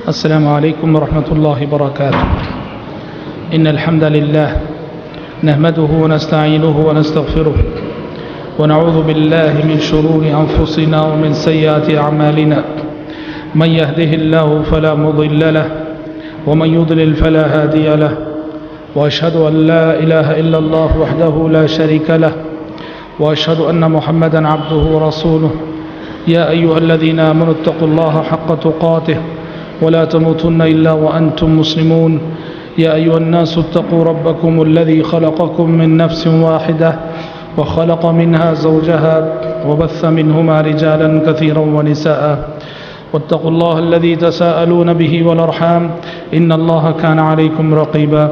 السلام عليكم ورحمة الله وبركاته. إن الحمد لله نحمده ونستعينه ونستغفره ونعوذ بالله من شرور أنفسنا ومن سيئات أعمالنا. من يهده الله فلا مضل له ومن يضلل فلا هادي له، وأشهد أن لا إله إلا الله وحده لا شريك له، وأشهد أن محمدا عبده ورسوله. يا أيها الذين آمنوا اتقوا الله حق تقاته ولا تموتن إلا وأنتم مسلمون. يا أيها الناس اتقوا ربكم الذي خلقكم من نفس واحدة وخلق منها زوجها وبث منهما رجالا كثيرا ونساء، واتقوا الله الذي تساءلون به والأرحام إن الله كان عليكم رقيبا.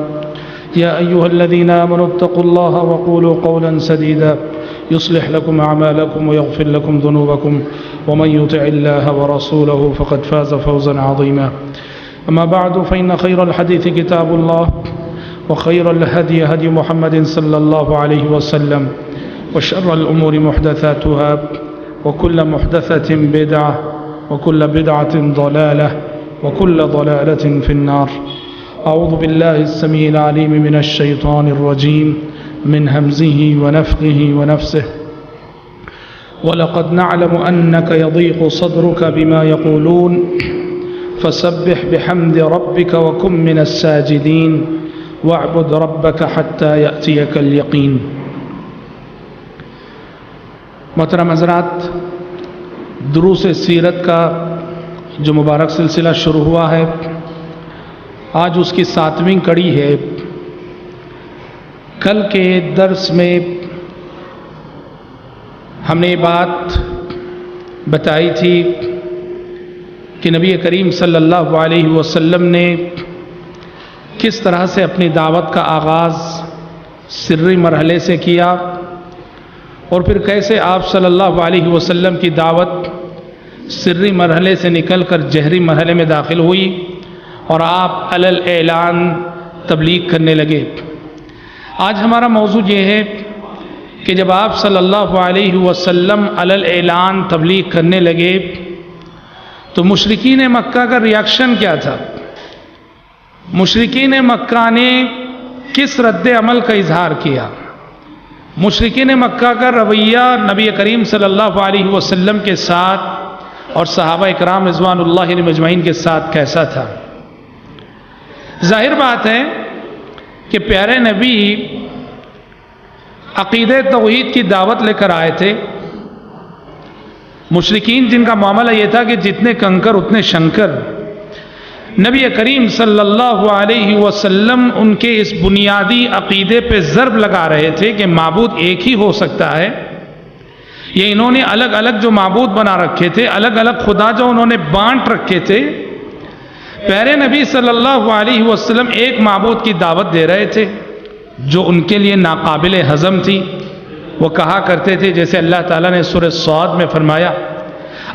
يا أيها الذين آمنوا اتقوا الله وقولوا قولا سديدا يصلح لكم أعمالكم ويغفر لكم ذنوبكم، ومن يطع الله ورسوله فقد فاز فوزا عظيما. أما بعد، فإن خير الحديث كتاب الله، وخير الهدي هدي محمد صلى الله عليه وسلم، وشر الأمور محدثاتها، وكل محدثة بدعة، وكل بدعة ضلالة، وكل ضلالة في النار. أعوذ بالله السميع العليم من الشيطان الرجيم من همزه ونفخه ونفسه. ولقد نعلم أنك يضيق صدرك بما يقولون فسبح بحمد ربك وكن من الساجدين واعبد ربك حتى يأتيك اليقين. محترم حضرات، دروس سیرت کا جو مبارک سلسلہ شروع ہوا ہے، آج اس کی 7ویں کڑی ہے. کل کے درس میں ہم نے یہ بات بتائی تھی کہ نبی کریم صلی اللہ علیہ وسلم نے کس طرح سے اپنی دعوت کا آغاز سری مرحلے سے کیا، اور پھر کیسے آپ صلی اللہ علیہ وسلم کی دعوت سری مرحلے سے نکل کر جہری مرحلے میں داخل ہوئی اور آپ علی اعلان تبلیغ کرنے لگے. آج ہمارا موضوع یہ ہے کہ جب آپ صلی اللہ علیہ وسلم علی اعلان تبلیغ کرنے لگے تو مشرکین مکہ کا ریاکشن کیا تھا، مشرکین مکہ نے کس رد عمل کا اظہار کیا، مشرکین مکہ کا رویہ نبی کریم صلی اللہ علیہ وسلم کے ساتھ اور صحابہ اکرام رضوان اللہ علیہم اجمعین کے ساتھ کیسا تھا. ظاہر بات ہے کہ پیارے نبی عقیدہ توحید کی دعوت لے کر آئے تھے. مشرکین جن کا معاملہ یہ تھا کہ جتنے کنکر اتنے شنکر، نبی کریم صلی اللہ علیہ وسلم ان کے اس بنیادی عقیدے پہ ضرب لگا رہے تھے کہ معبود ایک ہی ہو سکتا ہے. یہ انہوں نے الگ الگ جو معبود بنا رکھے تھے، الگ الگ خدا جو انہوں نے بانٹ رکھے تھے، پیارے نبی صلی اللہ علیہ وسلم ایک معبود کی دعوت دے رہے تھے جو ان کے لیے ناقابل ہضم تھی. وہ کہا کرتے تھے، جیسے اللہ تعالیٰ نے سورہ صاد میں فرمایا،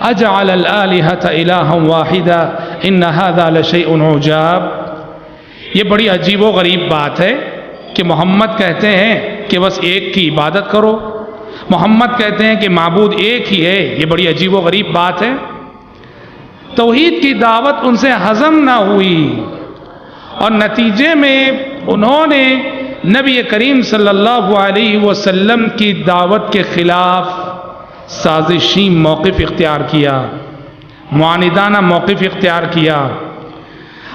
اجعل الآلہۃ الہا واحدا ان ھذا لشیء عجاب. یہ بڑی عجیب و غریب بات ہے کہ محمد کہتے ہیں کہ بس ایک کی عبادت کرو، محمد کہتے ہیں کہ معبود ایک ہی ہے. یہ بڑی عجیب و غریب بات ہے. توحید کی دعوت ان سے ہضم نہ ہوئی اور نتیجے میں انہوں نے نبی کریم صلی اللہ علیہ وسلم کی دعوت کے خلاف سازشی موقف اختیار کیا، معاندانہ موقف اختیار کیا،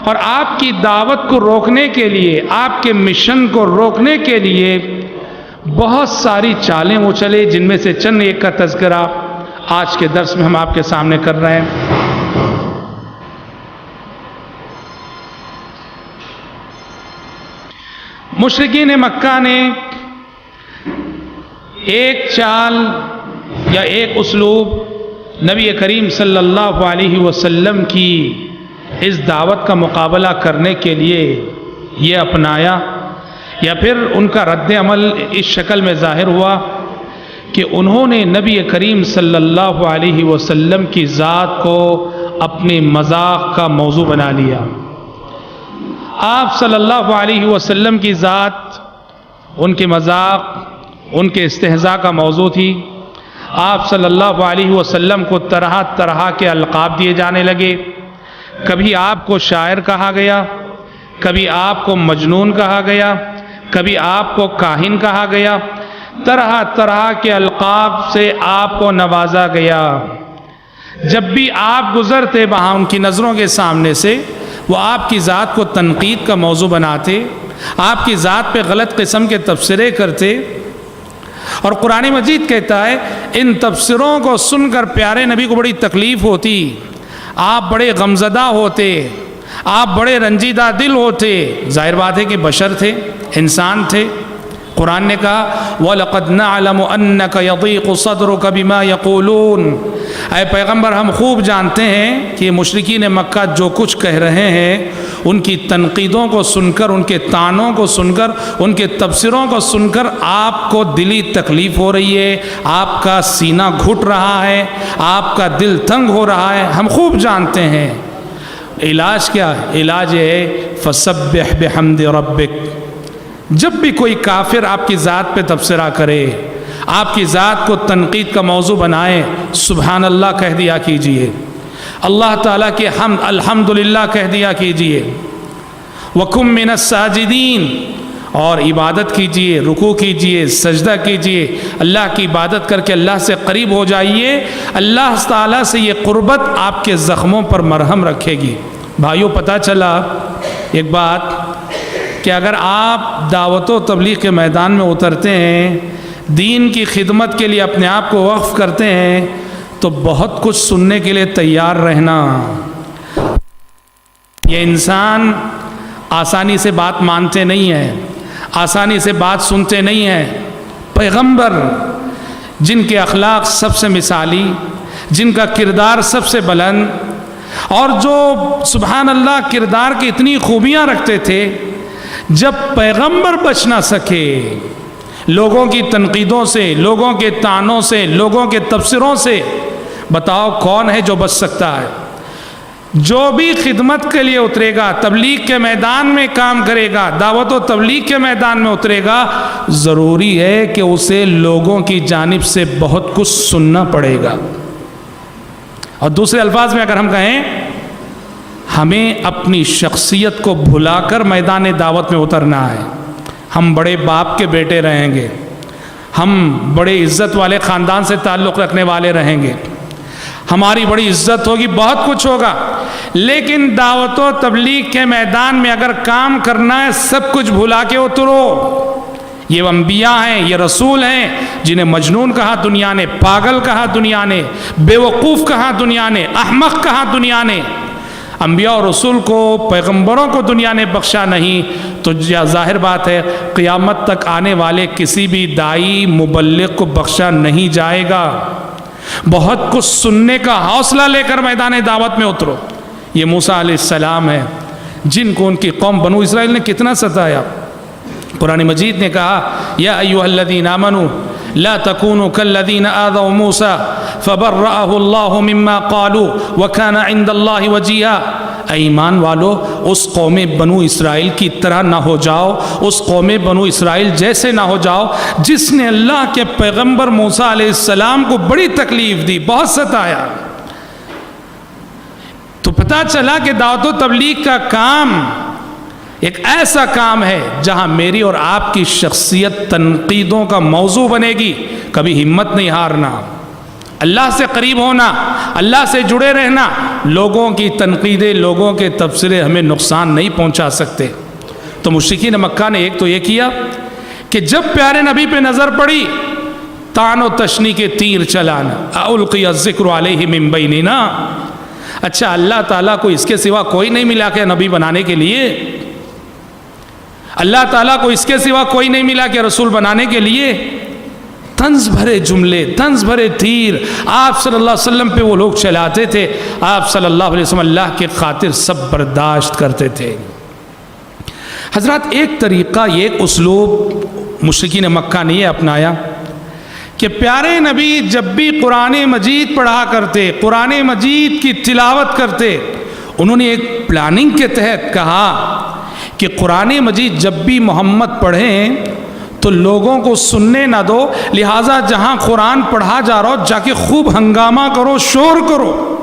اور آپ کی دعوت کو روکنے کے لیے، آپ کے مشن کو روکنے کے لیے بہت ساری چالیں وہ چلے، جن میں سے چند ایک کا تذکرہ آج کے درس میں ہم آپ کے سامنے کر رہے ہیں. مشرکین مکہ نے ایک چال یا ایک اسلوب نبی کریم صلی اللہ علیہ وسلم کی اس دعوت کا مقابلہ کرنے کے لیے یہ اپنایا، یا پھر ان کا رد عمل اس شکل میں ظاہر ہوا کہ انہوں نے نبی کریم صلی اللہ علیہ وسلم کی ذات کو اپنے مذاق کا موضوع بنا لیا. آپ صلی اللہ علیہ وسلم کی ذات ان کے مذاق، ان کے استہزاء کا موضوع تھی. آپ صلی اللہ علیہ وسلم کو طرح طرح کے القاب دیے جانے لگے، کبھی آپ کو شاعر کہا گیا، کبھی آپ کو مجنون کہا گیا، کبھی آپ کو کاہن کہا گیا، طرح طرح کے القاب سے آپ کو نوازا گیا۔ جب بھی آپ گزرتے وہاں ان کی نظروں کے سامنے سے، وہ آپ کی ذات کو تنقید کا موضوع بناتے، آپ کی ذات پہ غلط قسم کے تبصرے کرتے۔ اور قرآن مجید کہتا ہے ان تبصروں کو سن کر پیارے نبی کو بڑی تکلیف ہوتی، آپ بڑے غمزدہ ہوتے، آپ بڑے رنجیدہ دل ہوتے۔ ظاہر بات ہے کہ بشر تھے، انسان تھے۔ قرآن نے کہا وَلَقَدْ نَعْلَمُ أَنَّكَ يَضِيقُ صَدْرُكَ بِمَا يَقُولُونَ، اے پیغمبر ہم خوب جانتے ہیں کہ مشرکین مکہ جو کچھ کہہ رہے ہیں، ان کی تنقیدوں کو سن کر، ان کے طعنوں کو سن کر، ان کے تبصروں کو سن کر آپ کو دلی تکلیف ہو رہی ہے، آپ کا سینہ گھٹ رہا ہے، آپ کا دل تنگ ہو رہا ہے، ہم خوب جانتے ہیں۔ علاج کیا ہے؟ علاج یہ ہے فَسَبِّحْ بِحَمْدِ رَبِّكَ۔ جب بھی کوئی کافر آپ کی ذات پہ تبصرہ کرے، آپ کی ذات کو تنقید کا موضوع بنائے، سبحان اللہ کہہ دیا کیجئے، اللہ تعالیٰ کے حمد الحمدللہ کہہ دیا کیجئے، وَكُم مِّنَ السَّاجِدِينَ، اور عبادت کیجئے، رکوع کیجئے، سجدہ کیجئے، اللہ کی عبادت کر کے اللہ سے قریب ہو جائیے۔ اللہ تعالیٰ سے یہ قربت آپ کے زخموں پر مرہم رکھے گی۔ بھائیوں، پتہ چلا ایک بات کہ اگر آپ دعوت و تبلیغ کے میدان میں اترتے ہیں، دین کی خدمت کے لیے اپنے آپ کو وقف کرتے ہیں، تو بہت کچھ سننے کے لیے تیار رہنا۔ یہ انسان آسانی سے بات مانتے نہیں ہیں، آسانی سے بات سنتے نہیں ہیں۔ پیغمبر جن کے اخلاق سب سے مثالی، جن کا کردار سب سے بلند، اور جو سبحان اللہ کردار کی اتنی خوبیاں رکھتے تھے، جب پیغمبر بچ نہ سکے لوگوں کی تنقیدوں سے، لوگوں کے طعنوں سے، لوگوں کے تبصروں سے، بتاؤ کون ہے جو بچ سکتا ہے؟ جو بھی خدمت کے لیے اترے گا، تبلیغ کے میدان میں کام کرے گا، دعوت و تبلیغ کے میدان میں اترے گا، ضروری ہے کہ اسے لوگوں کی جانب سے بہت کچھ سننا پڑے گا۔ اور دوسرے الفاظ میں اگر ہم کہیں، ہمیں اپنی شخصیت کو بھلا کر میدان دعوت میں اترنا ہے۔ ہم بڑے باپ کے بیٹے رہیں گے، ہم بڑے عزت والے خاندان سے تعلق رکھنے والے رہیں گے، ہماری بڑی عزت ہوگی، بہت کچھ ہوگا، لیکن دعوت و تبلیغ کے میدان میں اگر کام کرنا ہے، سب کچھ بھلا کے اترو۔ یہ انبیاء ہیں، یہ رسول ہیں، جنہیں مجنون کہا دنیا نے، پاگل کہا دنیا نے، بے وقوف کہا دنیا نے، احمق کہا دنیا نے۔ انبیاء اور رسول کو، پیغمبروں کو دنیا نے بخشا نہیں، تو ظاہر بات ہے قیامت تک آنے والے کسی بھی داعی مبلغ کو بخشا نہیں جائے گا۔ بہت کچھ سننے کا حوصلہ لے کر میدان دعوت میں اترو۔ یہ موسیٰ علیہ السلام ہے، جن کو ان کی قوم بنو اسرائیل نے کتنا ستایا۔ قرآن مجید نے کہا یا ایھا الذین آمنوا لا تکونوا کالذین آذوا موسیٰ فبرأہ اللہ مما قالوا وکان عند اللہ وجیہا۔ اے ایمان والو، اس قوم بنو اسرائیل کی طرح نہ ہو جاؤ، اس قوم بنو اسرائیل جیسے نہ ہو جاؤ جس نے اللہ کے پیغمبر موسیٰ علیہ السلام کو بڑی تکلیف دی، بہت ستایا۔ تو پتہ چلا کہ دعوت و تبلیغ کا کام ایک ایسا کام ہے جہاں میری اور آپ کی شخصیت تنقیدوں کا موضوع بنے گی۔ کبھی ہمت نہیں ہارنا، اللہ سے قریب ہونا، اللہ سے جڑے رہنا۔ لوگوں کی تنقیدیں، لوگوں کے تبصرے ہمیں نقصان نہیں پہنچا سکتے۔ تو مشرکین مکہ نے ایک تو یہ کیا کہ جب پیارے نبی پہ نظر پڑی، طعن و تشنیع کے تیر چلانا، اَلْقِیَ الذِّکْرُ عَلَیْہِ مِن بَینِنَا۔ اچھا، اللہ تعالیٰ کو اس کے سوا کوئی نہیں ملا کہ نبی بنانے کے لیے؟ اللہ تعالیٰ کو اس کے سوا کوئی نہیں ملا کہ رسول بنانے کے لیے؟ طنز بھرے جملے، طنز بھرے تیر آپ صلی اللہ علیہ وسلم پہ وہ لوگ چلاتے تھے۔ آپ صلی اللہ علیہ وسلم اللہ کے خاطر سب برداشت کرتے تھے۔ حضرات، ایک طریقہ، ایک اسلوب مشرکین مکہ نے یہ اپنایا کہ پیارے نبی جب بھی قرآن مجید پڑھا کرتے، قرآن مجید کی تلاوت کرتے، انہوں نے ایک پلاننگ کے تحت کہا کہ قرآن مجید جب بھی محمد پڑھیں تو لوگوں کو سننے نہ دو، لہٰذا جہاں قرآن پڑھا جا رہا ہو جا کے خوب ہنگامہ کرو، شور کرو۔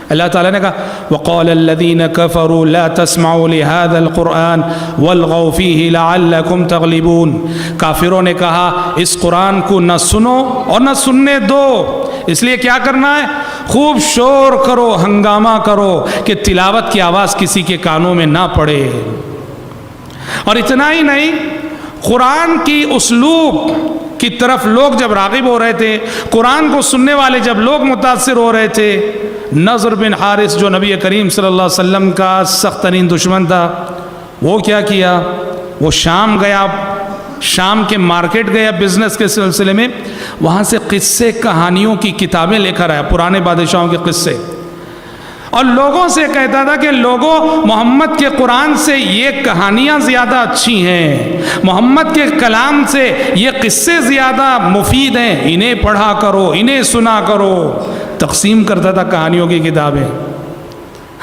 اللہ تعالیٰ نے کہا وَقَالَ الَّذِينَ كَفَرُوا لَا تَسْمَعُوا لِهَذَا الْقُرْآنِ وَالْغَوْا فِيهِ لَعَلَّكُمْ تَغْلِبُونَ، کافروں نے کہا اس قرآن کو نہ سنو اور نہ سننے دو، اس لیے کیا کرنا ہے؟ خوب شور کرو، ہنگامہ کرو کہ تلاوت کی آواز کسی کے کانوں میں نہ پڑے۔ اور اتنا ہی نہیں، قرآن کی اسلوب کی طرف لوگ جب راغب ہو رہے تھے، قرآن کو سننے والے جب لوگ متاثر ہو رہے تھے، نضر بن حارث جو نبی کریم صلی اللہ علیہ وسلم کا سخت ترین دشمن تھا، وہ کیا کیا؟ وہ شام گیا، شام کے مارکیٹ گیا بزنس کے سلسلے میں، وہاں سے قصے کہانیوں کی کتابیں لے کر آیا، پرانے بادشاہوں کے قصے، اور لوگوں سے کہتا تھا کہ لوگوں، محمد کے قرآن سے یہ کہانیاں زیادہ اچھی ہیں، محمد کے کلام سے یہ قصے زیادہ مفید ہیں، انہیں پڑھا کرو، انہیں سنا کرو۔ تقسیم کرتا تھا کہانیوں کی کتابیں۔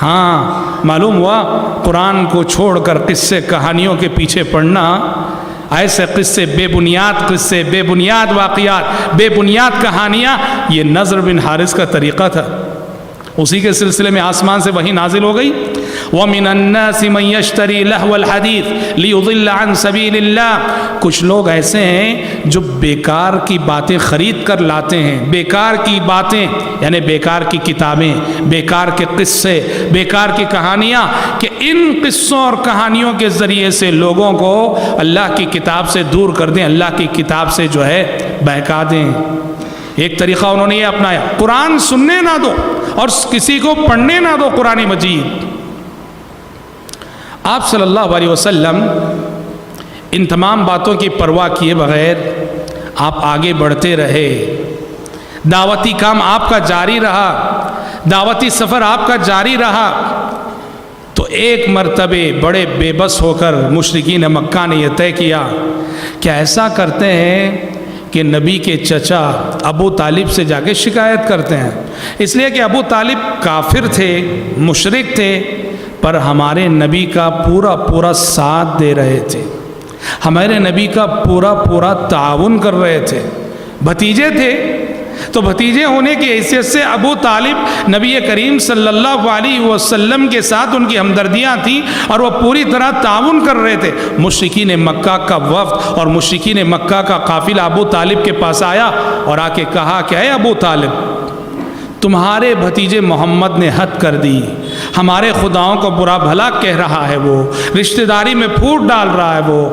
ہاں، معلوم ہوا قرآن کو چھوڑ کر قصے کہانیوں کے پیچھے پڑھنا، ایسے قصے، بے بنیاد قصے، بے بنیاد واقعات، بے بنیاد کہانیاں، یہ نضر بن حارث کا طریقہ تھا۔ اسی کے سلسلے میں آسمان سے وحی نازل ہو گئی، وَمِنَ النَّاسِ مَن يَشْتَرِي لَهْوَ الْحَدِيثِ لِيُضِلَّ عَن سَبِيلِ اللَّهِ، کچھ لوگ ایسے ہیں جو بیکار کی باتیں خرید کر لاتے ہیں، بیکار کی باتیں یعنی بیکار کی کتابیں، بیکار کے قصے، بیکار کی کہانیاں، کہ ان قصوں اور کہانیوں کے ذریعے سے لوگوں کو اللہ کی کتاب سے دور کر دیں، اللہ کی کتاب سے جو ہے بہکا دیں۔ ایک طریقہ انہوں نے یہ اپنایا، قرآن سننے نہ دو اور کسی کو پڑھنے نہ دو قرآن مجید۔ آپ صلی اللہ علیہ وسلم ان تمام باتوں کی پرواہ کیے بغیر آپ آگے بڑھتے رہے، دعوتی کام آپ کا جاری رہا، دعوتی سفر آپ کا جاری رہا۔ تو ایک مرتبہ بڑے بے بس ہو کر مشرکین مکہ نے یہ طے کیا کہ ایسا کرتے ہیں کہ نبی کے چچا ابو طالب سے جا کے شکایت کرتے ہیں، اس لیے کہ ابو طالب کافر تھے، مشرک تھے، پر ہمارے نبی کا پورا ساتھ دے رہے تھے، ہمارے نبی کا پورا تعاون کر رہے تھے، بھتیجے تھے، تو بھتیجے ہونے کی حیثیت سے ابو طالب نبی کریم صلی اللہ علیہ وسلم کے ساتھ ان کی ہمدردیاں تھیں اور وہ پوری طرح تعاون کر رہے تھے۔ مشرکین مکہ کا وفد اور مشرکین مکہ کا قافلہ ابو طالب کے پاس آیا اور آ کے کہا کہ اے ابو طالب، تمہارے بھتیجے محمد نے حد کر دی، ہمارے خداؤں کو برا بھلا کہہ رہا ہے، وہ رشتہ داری میں پھوٹ ڈال رہا ہے، وہ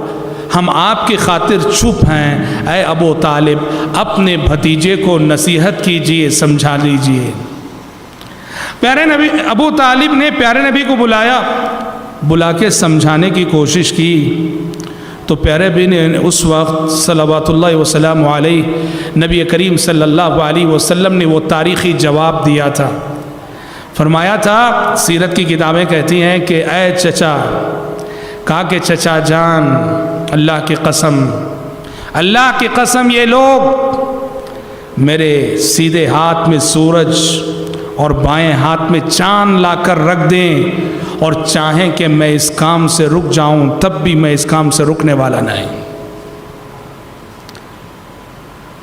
ہم آپ کی خاطر چپ ہیں، اے ابو طالب اپنے بھتیجے کو نصیحت کیجئے، سمجھا لیجئے۔ پیارے نبی ابو طالب نے پیارے نبی کو بلا کے سمجھانے کی کوشش کی، تو پیارے نبی نے اس وقت صلوات اللہ وسلام علیہ نبی کریم صلی اللہ علیہ وسلم نے وہ تاریخی جواب دیا تھا، فرمایا تھا، سیرت کی کتابیں کہتی ہیں کہ اے چچا، کہا کہ چچا جان، اللہ کی قسم یہ لوگ میرے سیدھے ہاتھ میں سورج اور بائیں ہاتھ میں چاند لا کر رکھ دیں اور چاہیں کہ میں اس کام سے رک جاؤں، تب بھی میں اس کام سے رکنے والا نہیں۔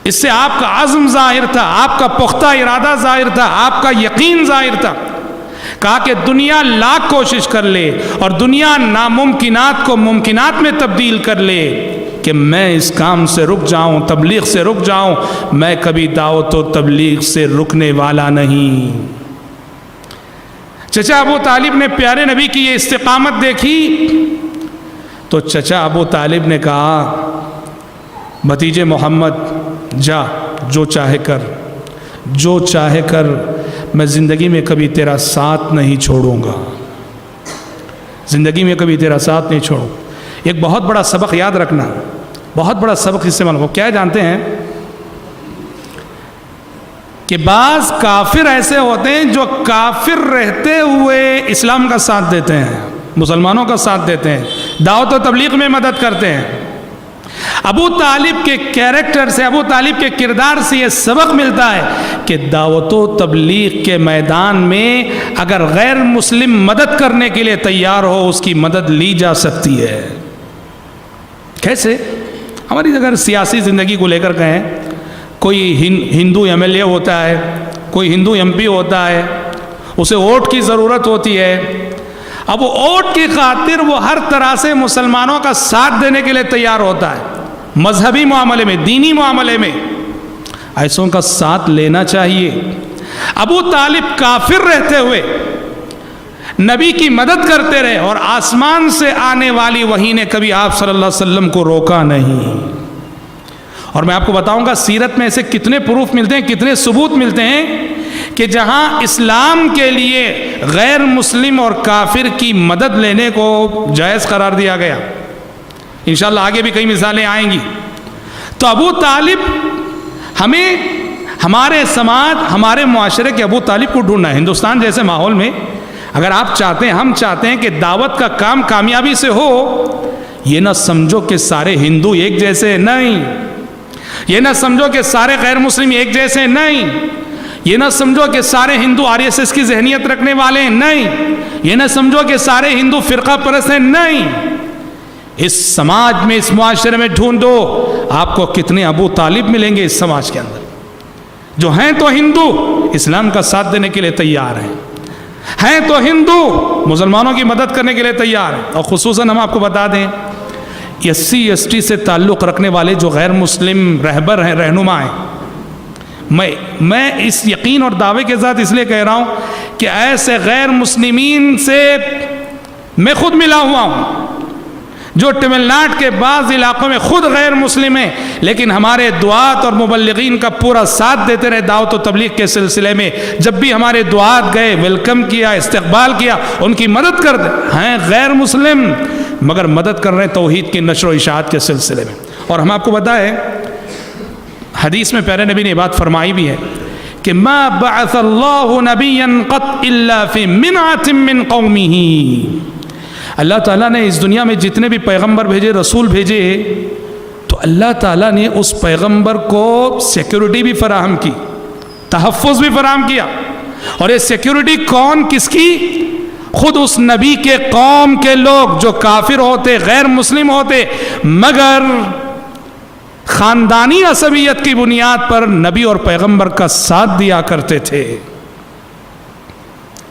اس سے آپ کا عزم ظاہر تھا، آپ کا پختہ ارادہ ظاہر تھا، آپ کا یقین ظاہر تھا۔ کہا کہ دنیا لاکھ کوشش کر لے اور دنیا ناممکنات کو ممکنات میں تبدیل کر لے کہ میں اس کام سے رک جاؤں، تبلیغ سے رک جاؤں، میں کبھی دعوت و تبلیغ سے رکنے والا نہیں۔ چچا ابو طالب نے پیارے نبی کی یہ استقامت دیکھی تو چچا ابو طالب نے کہا، بھتیجے محمد جا، جو چاہے کر، میں زندگی میں کبھی تیرا ساتھ نہیں چھوڑوں گا، زندگی میں کبھی تیرا ساتھ نہیں چھوڑوں۔ ایک بہت بڑا سبق یاد رکھنا، بہت بڑا سبق اس سے معلوم ہو، کیا جانتے ہیں کہ بعض کافر ایسے ہوتے ہیں جو کافر رہتے ہوئے اسلام کا ساتھ دیتے ہیں، مسلمانوں کا ساتھ دیتے ہیں، دعوت و تبلیغ میں مدد کرتے ہیں۔ ابو طالب کے کیریکٹر سے، ابو طالب کے کردار سے یہ سبق ملتا ہے کہ دعوت و تبلیغ کے میدان میں اگر غیر مسلم مدد کرنے کے لیے تیار ہو، اس کی مدد لی جا سکتی ہے۔ کیسے؟ ہماری اگر سیاسی زندگی کو لے کر کہیں، کوئی ہندو ایم ایل اے ہوتا ہے، کوئی ہندو ایم پی ہوتا ہے، اسے ووٹ کی ضرورت ہوتی ہے. اب وہ ووٹ کی خاطر وہ ہر طرح سے مسلمانوں کا ساتھ دینے کے لیے تیار ہوتا ہے. مذہبی معاملے میں، دینی معاملے میں ایسوں کا ساتھ لینا چاہیے. ابو طالب کافر رہتے ہوئے نبی کی مدد کرتے رہے، اور آسمان سے آنے والی وحی نے کبھی آپ صلی اللہ علیہ وسلم کو روکا نہیں. اور میں آپ کو بتاؤں گا سیرت میں ایسے کتنے پروف ملتے ہیں، کتنے ثبوت ملتے ہیں کہ جہاں اسلام کے لیے غیر مسلم اور کافر کی مدد لینے کو جائز قرار دیا گیا. انشاءاللہ آگے بھی کئی مثالیں آئیں گی. تو ابو طالب، ہمیں ہمارے سماج، ہمارے معاشرے کے ابو طالب کو ڈھونڈنا ہے. ہندوستان جیسے ماحول میں اگر آپ چاہتے ہیں، ہم چاہتے ہیں کہ دعوت کا کام کامیابی سے ہو، یہ نہ سمجھو کہ سارے ہندو ایک جیسے، نہیں. یہ نہ سمجھو کہ سارے غیر مسلم ایک جیسے، نہیں. یہ نہ سمجھو کہ سارے ہندو RSS کی ذہنیت رکھنے والے ہیں، نہیں. یہ نہ سمجھو کہ سارے ہندو فرقہ پرست ہیں، نہیں. اس سماج میں، اس معاشرے میں ڈھونڈو، آپ کو کتنے ابو طالب ملیں گے اس سماج کے اندر، جو ہیں تو ہندو اسلام کا ساتھ دینے کے لیے تیار ہیں تو ہندو مسلمانوں کی مدد کرنے کے لیے تیار ہیں. اور خصوصاً ہم آپ کو بتا دیں، SC/ST سے تعلق رکھنے والے جو غیر مسلم رہبر ہیں، رہنما ہیں، میں اس یقین اور دعوے کے ساتھ اس لیے کہہ رہا ہوں کہ ایسے غیر مسلمین سے میں خود ملا ہوا ہوں جو تمل ناڈو کے بعض علاقوں میں خود غیر مسلم ہیں، لیکن ہمارے دعات اور مبلغین کا پورا ساتھ دیتے رہے دعوت و تبلیغ کے سلسلے میں. جب بھی ہمارے دعات گئے، ویلکم کیا، استقبال کیا، ان کی مدد کر ہیں. غیر مسلم مگر مدد کر رہے ہیں توحید کی نشر و اشاعت کے سلسلے میں. اور ہم آپ کو بتائیں، حدیث میں پیارے نبی نے بات فرمائی بھی ہے کہ ما بعث اللہ نبیا قط الا فی منعۃ من قومہ. اللہ تعالیٰ نے اس دنیا میں جتنے بھی پیغمبر بھیجے، رسول بھیجے، تو اللہ تعالیٰ نے اس پیغمبر کو سیکیورٹی بھی فراہم کی، تحفظ بھی فراہم کیا. اور یہ سیکیورٹی کون، کس کی؟ خود اس نبی کے قوم کے لوگ جو کافر ہوتے، غیر مسلم ہوتے، مگر خاندانی عصبیت کی بنیاد پر نبی اور پیغمبر کا ساتھ دیا کرتے تھے.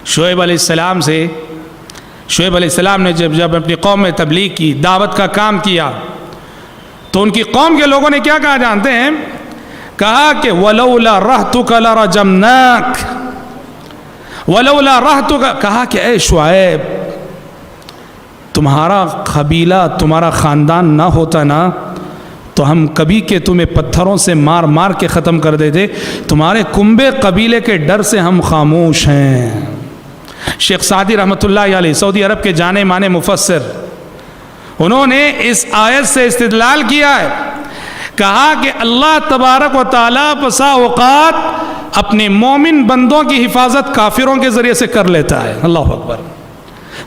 شعیب علیہ السلام نے جب اپنی قوم میں تبلیغ کی، دعوت کا کام کیا، تو ان کی قوم کے لوگوں نے کیا کہا جانتے ہیں؟ کہا کہ وَلَوْلَا رَحْتُكَ لَرَجَمْنَاكَ. وَلَوْلَا رَحْتُكَ، کہا کہ اے شعیب، تمہارا قبیلہ، تمہارا خاندان نہ ہوتا نا تو ہم کبھی کہ تمہیں پتھروں سے مار مار کے ختم کر دیتے. تمہارے کنبے قبیلے کے ڈر سے ہم خاموش ہیں. شیخ سعدی رحمۃ اللہ علیہ، سعودی عرب کے جانے مانے مفسر، انہوں نے اس آیت سے استدلال کیا ہے. کہا کہ اللہ تبارک و تعالیٰ بسا اوقات اپنے مومن بندوں کی حفاظت کافروں کے ذریعے سے کر لیتا ہے. اللہ اکبر.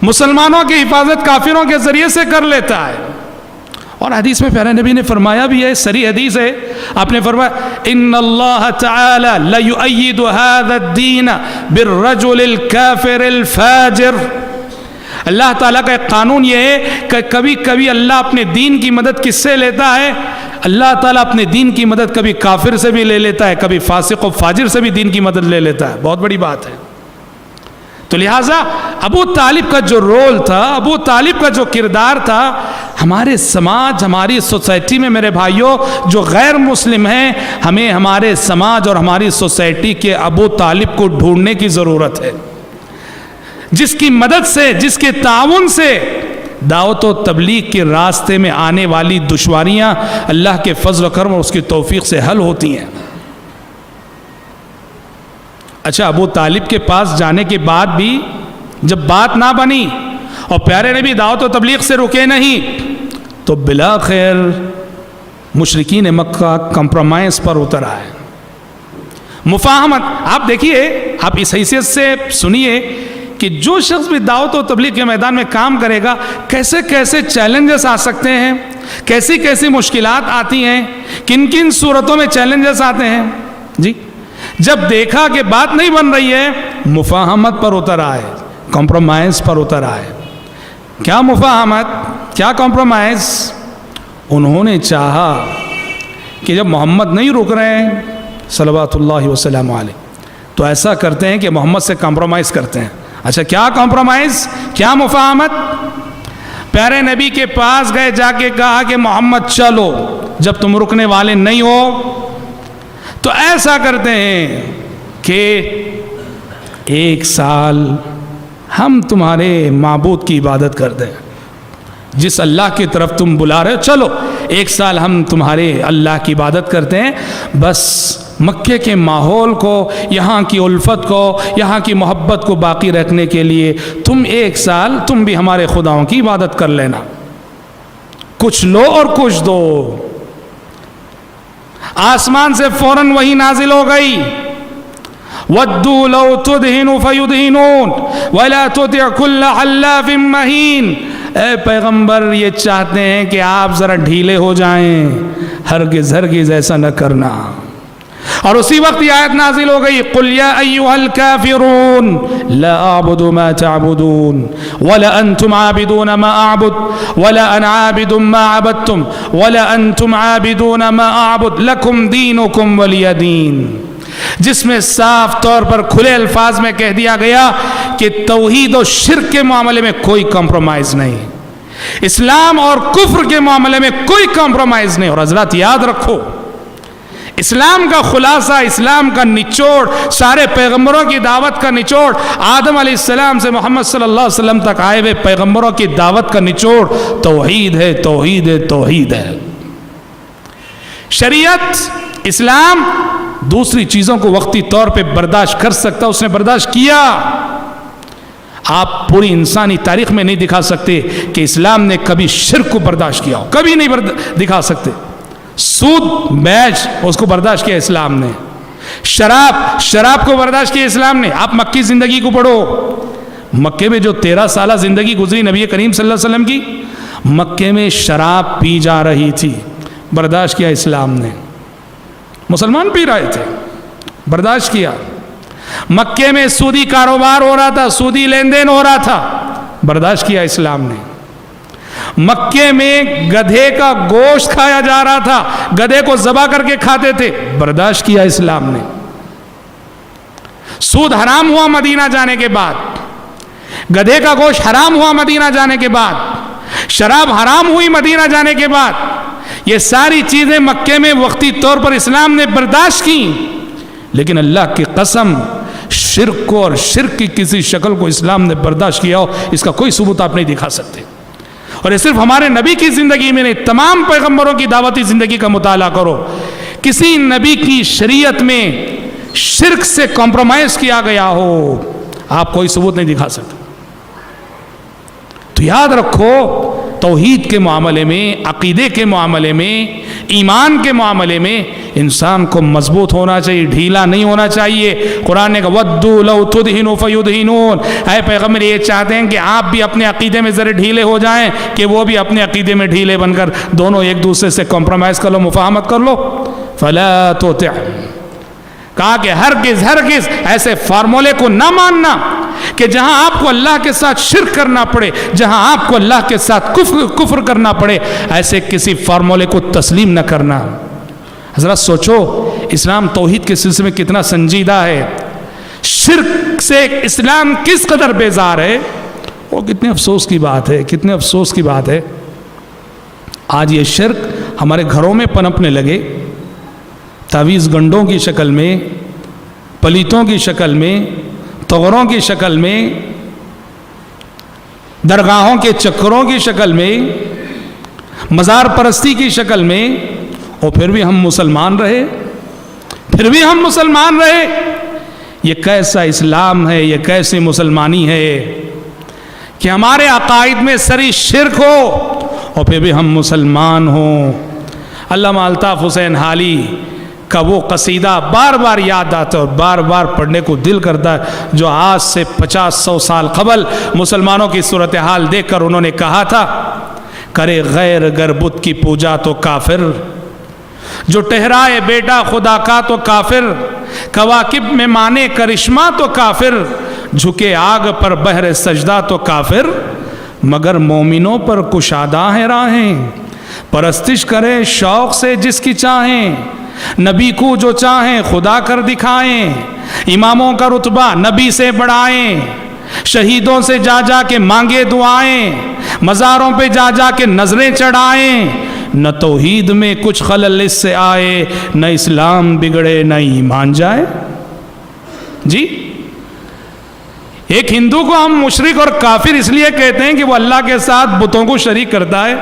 مسلمانوں کی حفاظت کافروں کے ذریعے سے کر لیتا ہے. اور حدیث میں پیارے نبی نے فرمایا بھی ہے، صریح حدیث ہے، آپ نے فرمایا ان اللہ تعالی لیؤید هذا الدین بالرجل الکافر الفاجر. اللہ تعالیٰ کا ایک قانون یہ ہے کہ کبھی کبھی اللہ اپنے دین کی مدد کس سے لیتا ہے؟ اللہ تعالیٰ اپنے دین کی مدد کبھی کافر سے بھی لے لیتا ہے، کبھی فاسق و فاجر سے بھی دین کی مدد لے لیتا ہے. بہت بڑی بات ہے. تو لہٰذا ابو طالب کا جو رول تھا، ابو طالب کا جو کردار تھا، ہمارے سماج، ہماری سوسائٹی میں میرے بھائیوں جو غیر مسلم ہیں، ہمیں ہمارے سماج اور ہماری سوسائٹی کے ابو طالب کو ڈھونڈنے کی ضرورت ہے، جس کی مدد سے، جس کے تعاون سے دعوت و تبلیغ کے راستے میں آنے والی دشواریاں اللہ کے فضل و کرم اور اس کی توفیق سے حل ہوتی ہیں. اچھا، ابو طالب کے پاس جانے کے بعد بھی جب بات نہ بنی اور پیارے نبی دعوت و تبلیغ سے رکے نہیں، تو بلاخر مشرکین مکہ کمپرومائز پر اتر آئے. مفاہمت، آپ دیکھیے، آپ اس حیثیت سے سنیے کہ جو شخص بھی دعوت و تبلیغ کے میدان میں کام کرے گا، کیسے کیسے چیلنجز آ سکتے ہیں، کیسی کیسی مشکلات آتی ہیں، کن کن صورتوں میں چیلنجز آتے ہیں. جی، جب دیکھا کہ بات نہیں بن رہی ہے، مفاہمت پر اتر آئے، کمپرومائز پر اتر آئے. کیا مفاہمت، کیا کمپرومائز؟ انہوں نے چاہا کہ جب محمد نہیں رک رہے ہیں صلوات اللہ وسلم علیہ، تو ایسا کرتے ہیں کہ محمد سے کمپرومائز کرتے ہیں. اچھا کیا کمپرومائز, کیا مفاہمت؟ پیارے نبی کے پاس گئے, جا کے کہا کہ محمد چلو, جب تم رکنے والے نہیں ہو. تو ایسا کرتے ہیں کہ 1 سال ہم تمہارے معبود کی عبادت کرتے ہیں, جس اللہ کی طرف تم بلا رہے ہو, چلو 1 سال ہم تمہارے اللہ کی عبادت کرتے ہیں. بس مکے کے ماحول کو, یہاں کی الفت کو, یہاں کی محبت کو باقی رکھنے کے لیے تم 1 سال تم بھی ہمارے خداؤں کی عبادت کر لینا, کچھ لو اور کچھ دو. آسمان سے فوراً وہی نازل ہو گئی, وَدُّوا لَوْ تُدْهِنُ فَيُدْهِنُونَ وَلَا تُطِعْ كُلَّ حَلَّافٍ مَّهِينٍ. اے پیغمبر یہ چاہتے ہیں کہ آپ ذرا ڈھیلے ہو جائیں, ہرگز ہرگز ایسا نہ کرنا. اور اسی وقت یہ آیت نازل ہو گئی, قُلْ يَا أَيُّهَا الْكَافِرُونَ لَا أَعْبُدُ مَا تَعْبُدُونَ وَلَا أَنْتُمْ عَابِدُونَ مَا أَعْبُدُ وَلَا أَنَا عَابِدٌ مَا عَبَدتُّمْ وَلَا أَنْتُمْ عَابِدُونَ مَا أَعْبُدُ لَكُمْ دِينُكُمْ وَلِيَ دِينِ. جس میں صاف طور پر کھلے الفاظ میں کہہ دیا گیا کہ توحید و شرک کے معاملے میں کوئی کمپرومائز نہیں, اسلام اور کفر کے معاملے میں کوئی کمپرومائز نہیں. اور حضرات یاد رکھو, اسلام کا خلاصہ, اسلام کا نچوڑ, سارے پیغمبروں کی دعوت کا نچوڑ, آدم علیہ السلام سے محمد صلی اللہ علیہ وسلم تک آئے ہوئے پیغمبروں کی دعوت کا نچوڑ توحید ہے, توحید ہے, توحید ہے. شریعت, اسلام دوسری چیزوں کو وقتی طور پہ برداشت کر سکتا, اس نے برداشت کیا. آپ پوری انسانی تاریخ میں نہیں دکھا سکتے کہ اسلام نے کبھی شرک کو برداشت کیا ہو, کبھی نہیں دکھا سکتے. سود, بیچ, اس کو برداشت کیا اسلام نے. شراب کو برداشت کیا اسلام نے. آپ مکی زندگی کو پڑھو, مکے میں جو 13 سالہ زندگی گزری نبی کریم صلی اللہ علیہ وسلم کی, مکے میں شراب پی جا رہی تھی, برداشت کیا اسلام نے. مسلمان پی رہے تھے, برداشت کیا. مکے میں سودی کاروبار ہو رہا تھا, سودی لین دین ہو رہا تھا, برداشت کیا اسلام نے. مکے میں گدھے کا گوشت کھایا جا رہا تھا, گدھے کو ذبح کر کے کھاتے تھے, برداشت کیا اسلام نے. سود حرام ہوا مدینہ جانے کے بعد, گدھے کا گوشت حرام ہوا مدینہ جانے کے بعد, شراب حرام ہوئی مدینہ جانے کے بعد. یہ ساری چیزیں مکے میں وقتی طور پر اسلام نے برداشت کی, لیکن اللہ کی قسم شرک کو اور شرک کی کسی شکل کو اسلام نے برداشت کیا ہو, اس کا کوئی ثبوت آپ نہیں دکھا سکتے. اور یہ صرف ہمارے نبی کی زندگی میں نہیں, تمام پیغمبروں کی دعوتی زندگی کا مطالعہ کرو, کسی نبی کی شریعت میں شرک سے کمپرومائز کیا گیا ہو, آپ کوئی ثبوت نہیں دکھا سکتے. تو یاد رکھو, توحید کے معاملے میں, عقیدے کے معاملے میں, ایمان کے معاملے میں انسان کو مضبوط ہونا چاہیے, ڈھیلا نہیں ہونا چاہیے. قرآن نے کہا وَدُّوا لَوْ تُدْهِنُ فَيُدْهِنُونَ. اے پیغمبر یہ چاہتے ہیں کہ آپ بھی اپنے عقیدے میں ذرا ڈھیلے ہو جائیں کہ وہ بھی اپنے عقیدے میں ڈھیلے بن کر دونوں ایک دوسرے سے کمپرومائز کر لو, مفاہمت کر لو. فَلَا تُطِعْ, کہا کہ ہرگز ایسے فارمولے کو نہ ماننا کہ جہاں آپ کو اللہ کے ساتھ شرک کرنا پڑے, جہاں آپ کو اللہ کے ساتھ کفر کرنا پڑے, ایسے کسی فارمولے کو تسلیم نہ کرنا. حضرات سوچو, اسلام توحید کے سلسلے میں کتنا سنجیدہ ہے, شرک سے اسلام کس قدر بیزار ہے. وہ کتنے افسوس کی بات ہے, کتنے افسوس کی بات ہے. آج یہ شرک ہمارے گھروں میں پنپنے لگے, تعویذ گنڈوں کی شکل میں, پلیتوں کی شکل میں, تغروں کی شکل میں, درگاہوں کے چکروں کی شکل میں, مزار پرستی کی شکل میں. اور پھر بھی ہم مسلمان رہے, پھر بھی ہم مسلمان رہے. یہ کیسا اسلام ہے, یہ کیسی مسلمانی ہے کہ ہمارے عقائد میں سری شرک ہو اور پھر بھی ہم مسلمان ہوں. علامہ الطاف حسین حالی کا وہ قصیدہ بار بار یاد آتا ہے اور بار بار پڑھنے کو دل کرتا ہے, جو آج سے 50-100 سال قبل مسلمانوں کی صورتحال دیکھ کر انہوں نے کہا تھا, کرے غیر گر بت کی پوجا تو کافر, جو ٹہرائے بیٹا خدا کا تو کافر, کواکب میں مانے کرشمہ تو کافر, جھکے آگ پر بہر سجدہ تو کافر, مگر مومنوں پر کشادہ ہیں راہیں, پرستش کرے شوق سے جس کی چاہیں, نبی کو جو چاہیں خدا کر دکھائیں، اماموں کا رتبہ نبی سے بڑھائیں، شہیدوں سے جا جا کے مانگے دعائیں، مزاروں پہ جا جا کے نظریں چڑھائیں، نہ توحید میں کچھ خلل اس سے آئے، نہ اسلام بگڑے نہ ایمان جائے۔ جی ایک ہندو کو ہم مشرک اور کافر اس لیے کہتے ہیں کہ وہ اللہ کے ساتھ بتوں کو شریک کرتا ہے،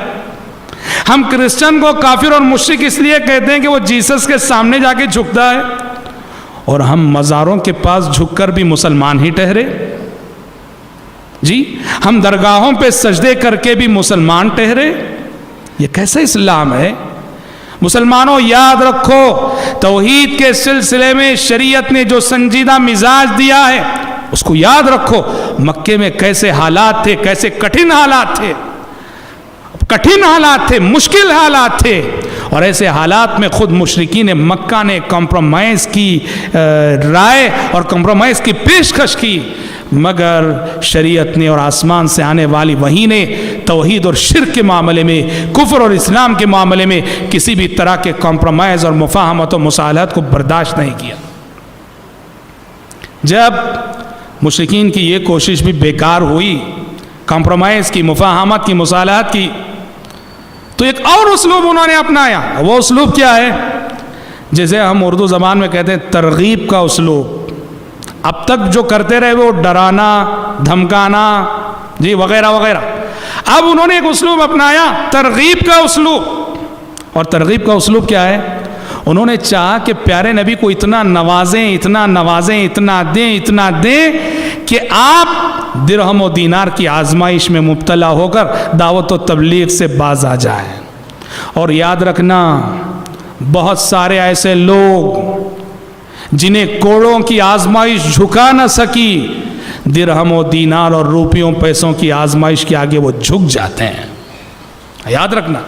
ہم کرسچن کو کافر اور مشرک اس لیے کہتے ہیں کہ وہ جیسس کے سامنے جا کے جھکتا ہے، اور ہم مزاروں کے پاس جھک کر بھی مسلمان ہی ٹھہرے۔ جی ہم درگاہوں پہ سجدے کر کے بھی مسلمان ٹھہرے، یہ کیسا اسلام ہے؟ مسلمانوں یاد رکھو، توحید کے سلسلے میں شریعت نے جو سنجیدہ مزاج دیا ہے اس کو یاد رکھو۔ مکے میں کیسے حالات تھے، کیسے کٹھن حالات تھے، مشکل حالات تھے، اور ایسے حالات میں خود مشرکین مکہ نے کمپرومائز کی رائے اور کمپرومائز کی پیشکش کی، مگر شریعت نے اور آسمان سے آنے والی وحی نے توحید اور شرک کے معاملے میں، کفر اور اسلام کے معاملے میں کسی بھی طرح کے کمپرومائز اور مفاہمت و مصالحت کو برداشت نہیں کیا۔ جب مشرکین کی یہ کوشش بھی بیکار ہوئی، کمپرومائز کی، مفاہمت کی، مصالحت کی، تو ایک اور اسلوب انہوں نے اپنایا۔ وہ اسلوب کیا ہے؟ جسے ہم اردو زبان میں کہتے ہیں ترغیب کا اسلوب۔ اب تک جو کرتے رہے وہ ڈرانا، دھمکانا، جی وغیرہ وغیرہ، اب انہوں نے ایک اسلوب اپنایا، ترغیب کا اسلوب۔ اور ترغیب کا اسلوب کیا ہے؟ انہوں نے چاہا کہ پیارے نبی کو اتنا نوازیں، اتنا دیں کہ آپ درہم و دینار کی آزمائش میں مبتلا ہو کر دعوت و تبلیغ سے باز آ جائیں۔ اور یاد رکھنا، بہت سارے ایسے لوگ جنہیں کوڑوں کی آزمائش جھکا نہ سکی، درہم و دینار اور روپیوں پیسوں کی آزمائش کے آگے وہ جھک جاتے ہیں۔ یاد رکھنا،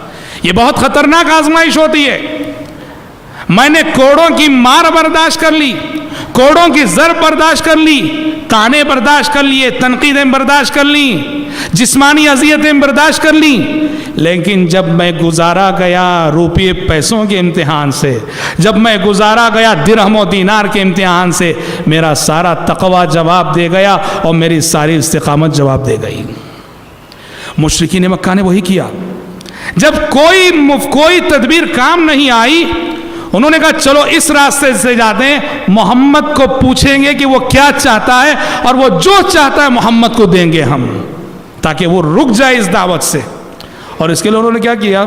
یہ بہت خطرناک آزمائش ہوتی ہے۔ میں نے کوڑوں کی مار برداشت کر لی، کوڑوں کی ضرب برداشت کر لی، تانے برداشت کر لیے، تنقیدیں برداشت کر لی، جسمانی اذیتیں برداشت کر لی، لیکن جب میں گزارا گیا روپیے پیسوں کے امتحان سے، جب میں گزارا گیا درہم و دینار کے امتحان سے، میرا سارا تقوی جواب دے گیا اور میری ساری استقامت جواب دے گئی۔ مشرکین مکہ نے وہی کیا۔ جب کوئی تدبیر کام نہیں آئی، انہوں نے کہا چلو اس راستے سے جاتے ہیں، محمد کو پوچھیں گے کہ وہ کیا چاہتا ہے، اور وہ جو چاہتا ہے محمد کو دیں گے ہم، تاکہ وہ رک جائے اس دعوت سے۔ اور اس کے لیے انہوں نے کیا کیا؟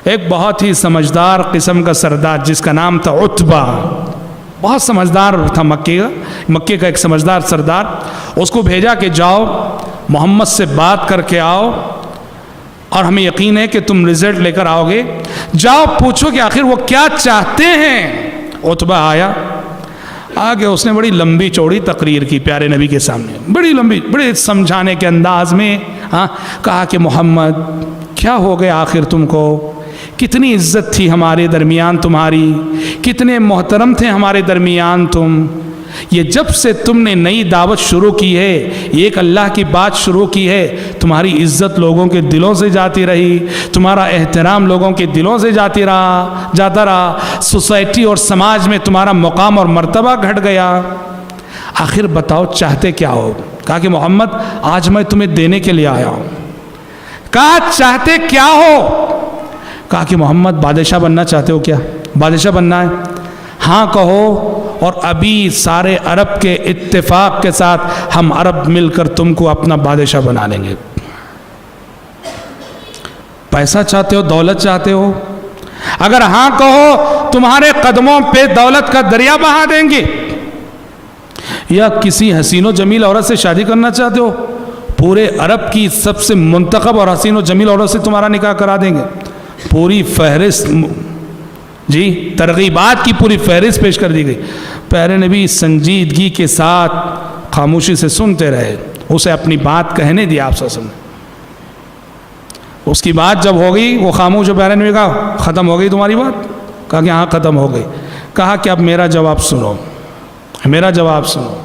ایک بہت ہی سمجھدار قسم کا سردار جس کا نام تھا عتبہ، بہت سمجھدار تھا، مکے کا ایک سمجھدار سردار، اس کو بھیجا کہ جاؤ محمد سے بات کر کے آؤ، اور ہمیں یقین ہے کہ تم رزلٹ لے کر آؤ گے، جاؤ پوچھو کہ آخر وہ کیا چاہتے ہیں۔ عتبہ آیا، آگے اس نے بڑی لمبی چوڑی تقریر کی پیارے نبی کے سامنے، بڑی لمبی، بڑے سمجھانے کے انداز میں کہا کہ محمد کیا ہو گیا آخر تم کو، کتنی عزت تھی ہمارے درمیان تمہاری، کتنے محترم تھے ہمارے درمیان تم، یہ جب سے تم نے نئی دعوت شروع کی ہے، ایک اللہ کی بات شروع کی ہے، تمہاری عزت لوگوں کے دلوں سے جاتی رہی، تمہارا احترام لوگوں کے دلوں سے جاتا رہا، سوسائٹی اور سماج میں تمہارا مقام اور مرتبہ گھٹ گیا، آخر بتاؤ چاہتے کیا ہو؟ کہا کہ محمد آج میں تمہیں دینے کے لیے آیا ہوں۔ کہا چاہتے کیا ہو؟ کہا کہ محمد بادشاہ بننا چاہتے ہو کیا؟ بادشاہ بننا ہے؟ ہاں کہو، اور ابھی سارے عرب کے اتفاق کے ساتھ ہم عرب مل کر تم کو اپنا بادشاہ بنا لیں گے۔ پیسہ چاہتے ہو، دولت چاہتے ہو؟ اگر ہاں کہو، تمہارے قدموں پہ دولت کا دریا بہا دیں گے۔ یا کسی حسین و جمیل عورت سے شادی کرنا چاہتے ہو؟ پورے عرب کی سب سے منتخب اور حسین و جمیل عورت سے تمہارا نکاح کرا دیں گے۔ پوری فہرست، جی ترغیبات کی پوری فہرست پیش کر دی گئی۔ پیارے نبی سنجیدگی کے ساتھ خاموشی سے سنتے رہے، اسے اپنی بات کہنے دیا آپ صلی اللہ علیہ وسلم۔ اس کی بات جب ہو گئی وہ خاموش ہو، پیارے نبی کہا ختم ہو گئی تمہاری بات؟ کہا کہ ہاں ختم ہو گئی۔ کہا کہ اب میرا جواب سنو، میرا جواب سنو۔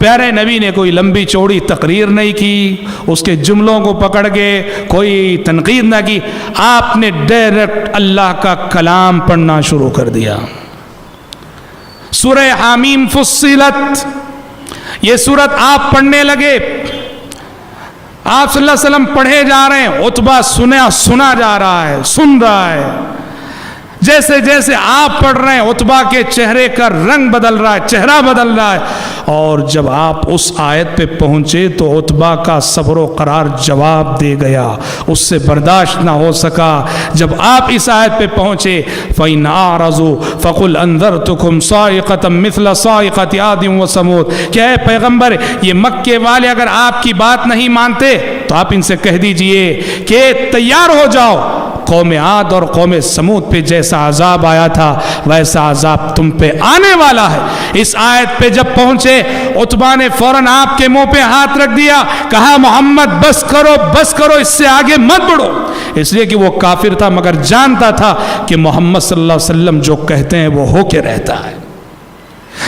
پیارے نبی نے کوئی لمبی چوڑی تقریر نہیں کی، اس کے جملوں کو پکڑ کے کوئی تنقید نہ کی، آپ نے ڈائریکٹ اللہ کا کلام پڑھنا شروع کر دیا۔ سورہ حامیم فصلت، یہ سورت آپ پڑھنے لگے، آپ صلی اللہ علیہ وسلم پڑھے جا رہے ہیں، عتبہ سنا جا رہا ہے، سن رہا ہے۔ جیسے جیسے آپ پڑھ رہے ہیں عتبہ کے چہرے کا رنگ بدل رہا ہے، چہرہ بدل رہا ہے، اور جب آپ اس آیت پہ پہنچے تو عتبہ کا صبر و قرار جواب دے گیا، اس سے برداشت نہ ہو سکا۔ جب آپ اس آیت پہ پہنچے فَإِنْ أَعْرَضُوا فَقُلْ أَنذَرْتُكُمْ صَاعِقَةً مِثْلَ صَاعِقَةِ عَادٍ وَثَمُودَ، کہ اے پیغمبر، یہ مکے والے اگر آپ کی بات نہیں مانتے تو آپ ان سے کہہ دیجئے کہ تیار ہو جاؤ، قوم عاد اور قوم سمود پہ جیسا عذاب آیا تھا ویسا عذاب تم پہ آنے والا ہے۔ اس آیت پہ جب پہنچے عتبہ نے فوراً آپ کے منہ پہ ہاتھ رکھ دیا، کہا محمد بس کرو بس کرو، اس سے آگے مت بڑھو، اس لیے کہ وہ کافر تھا مگر جانتا تھا کہ محمد صلی اللہ علیہ وسلم جو کہتے ہیں وہ ہو کے رہتا ہے،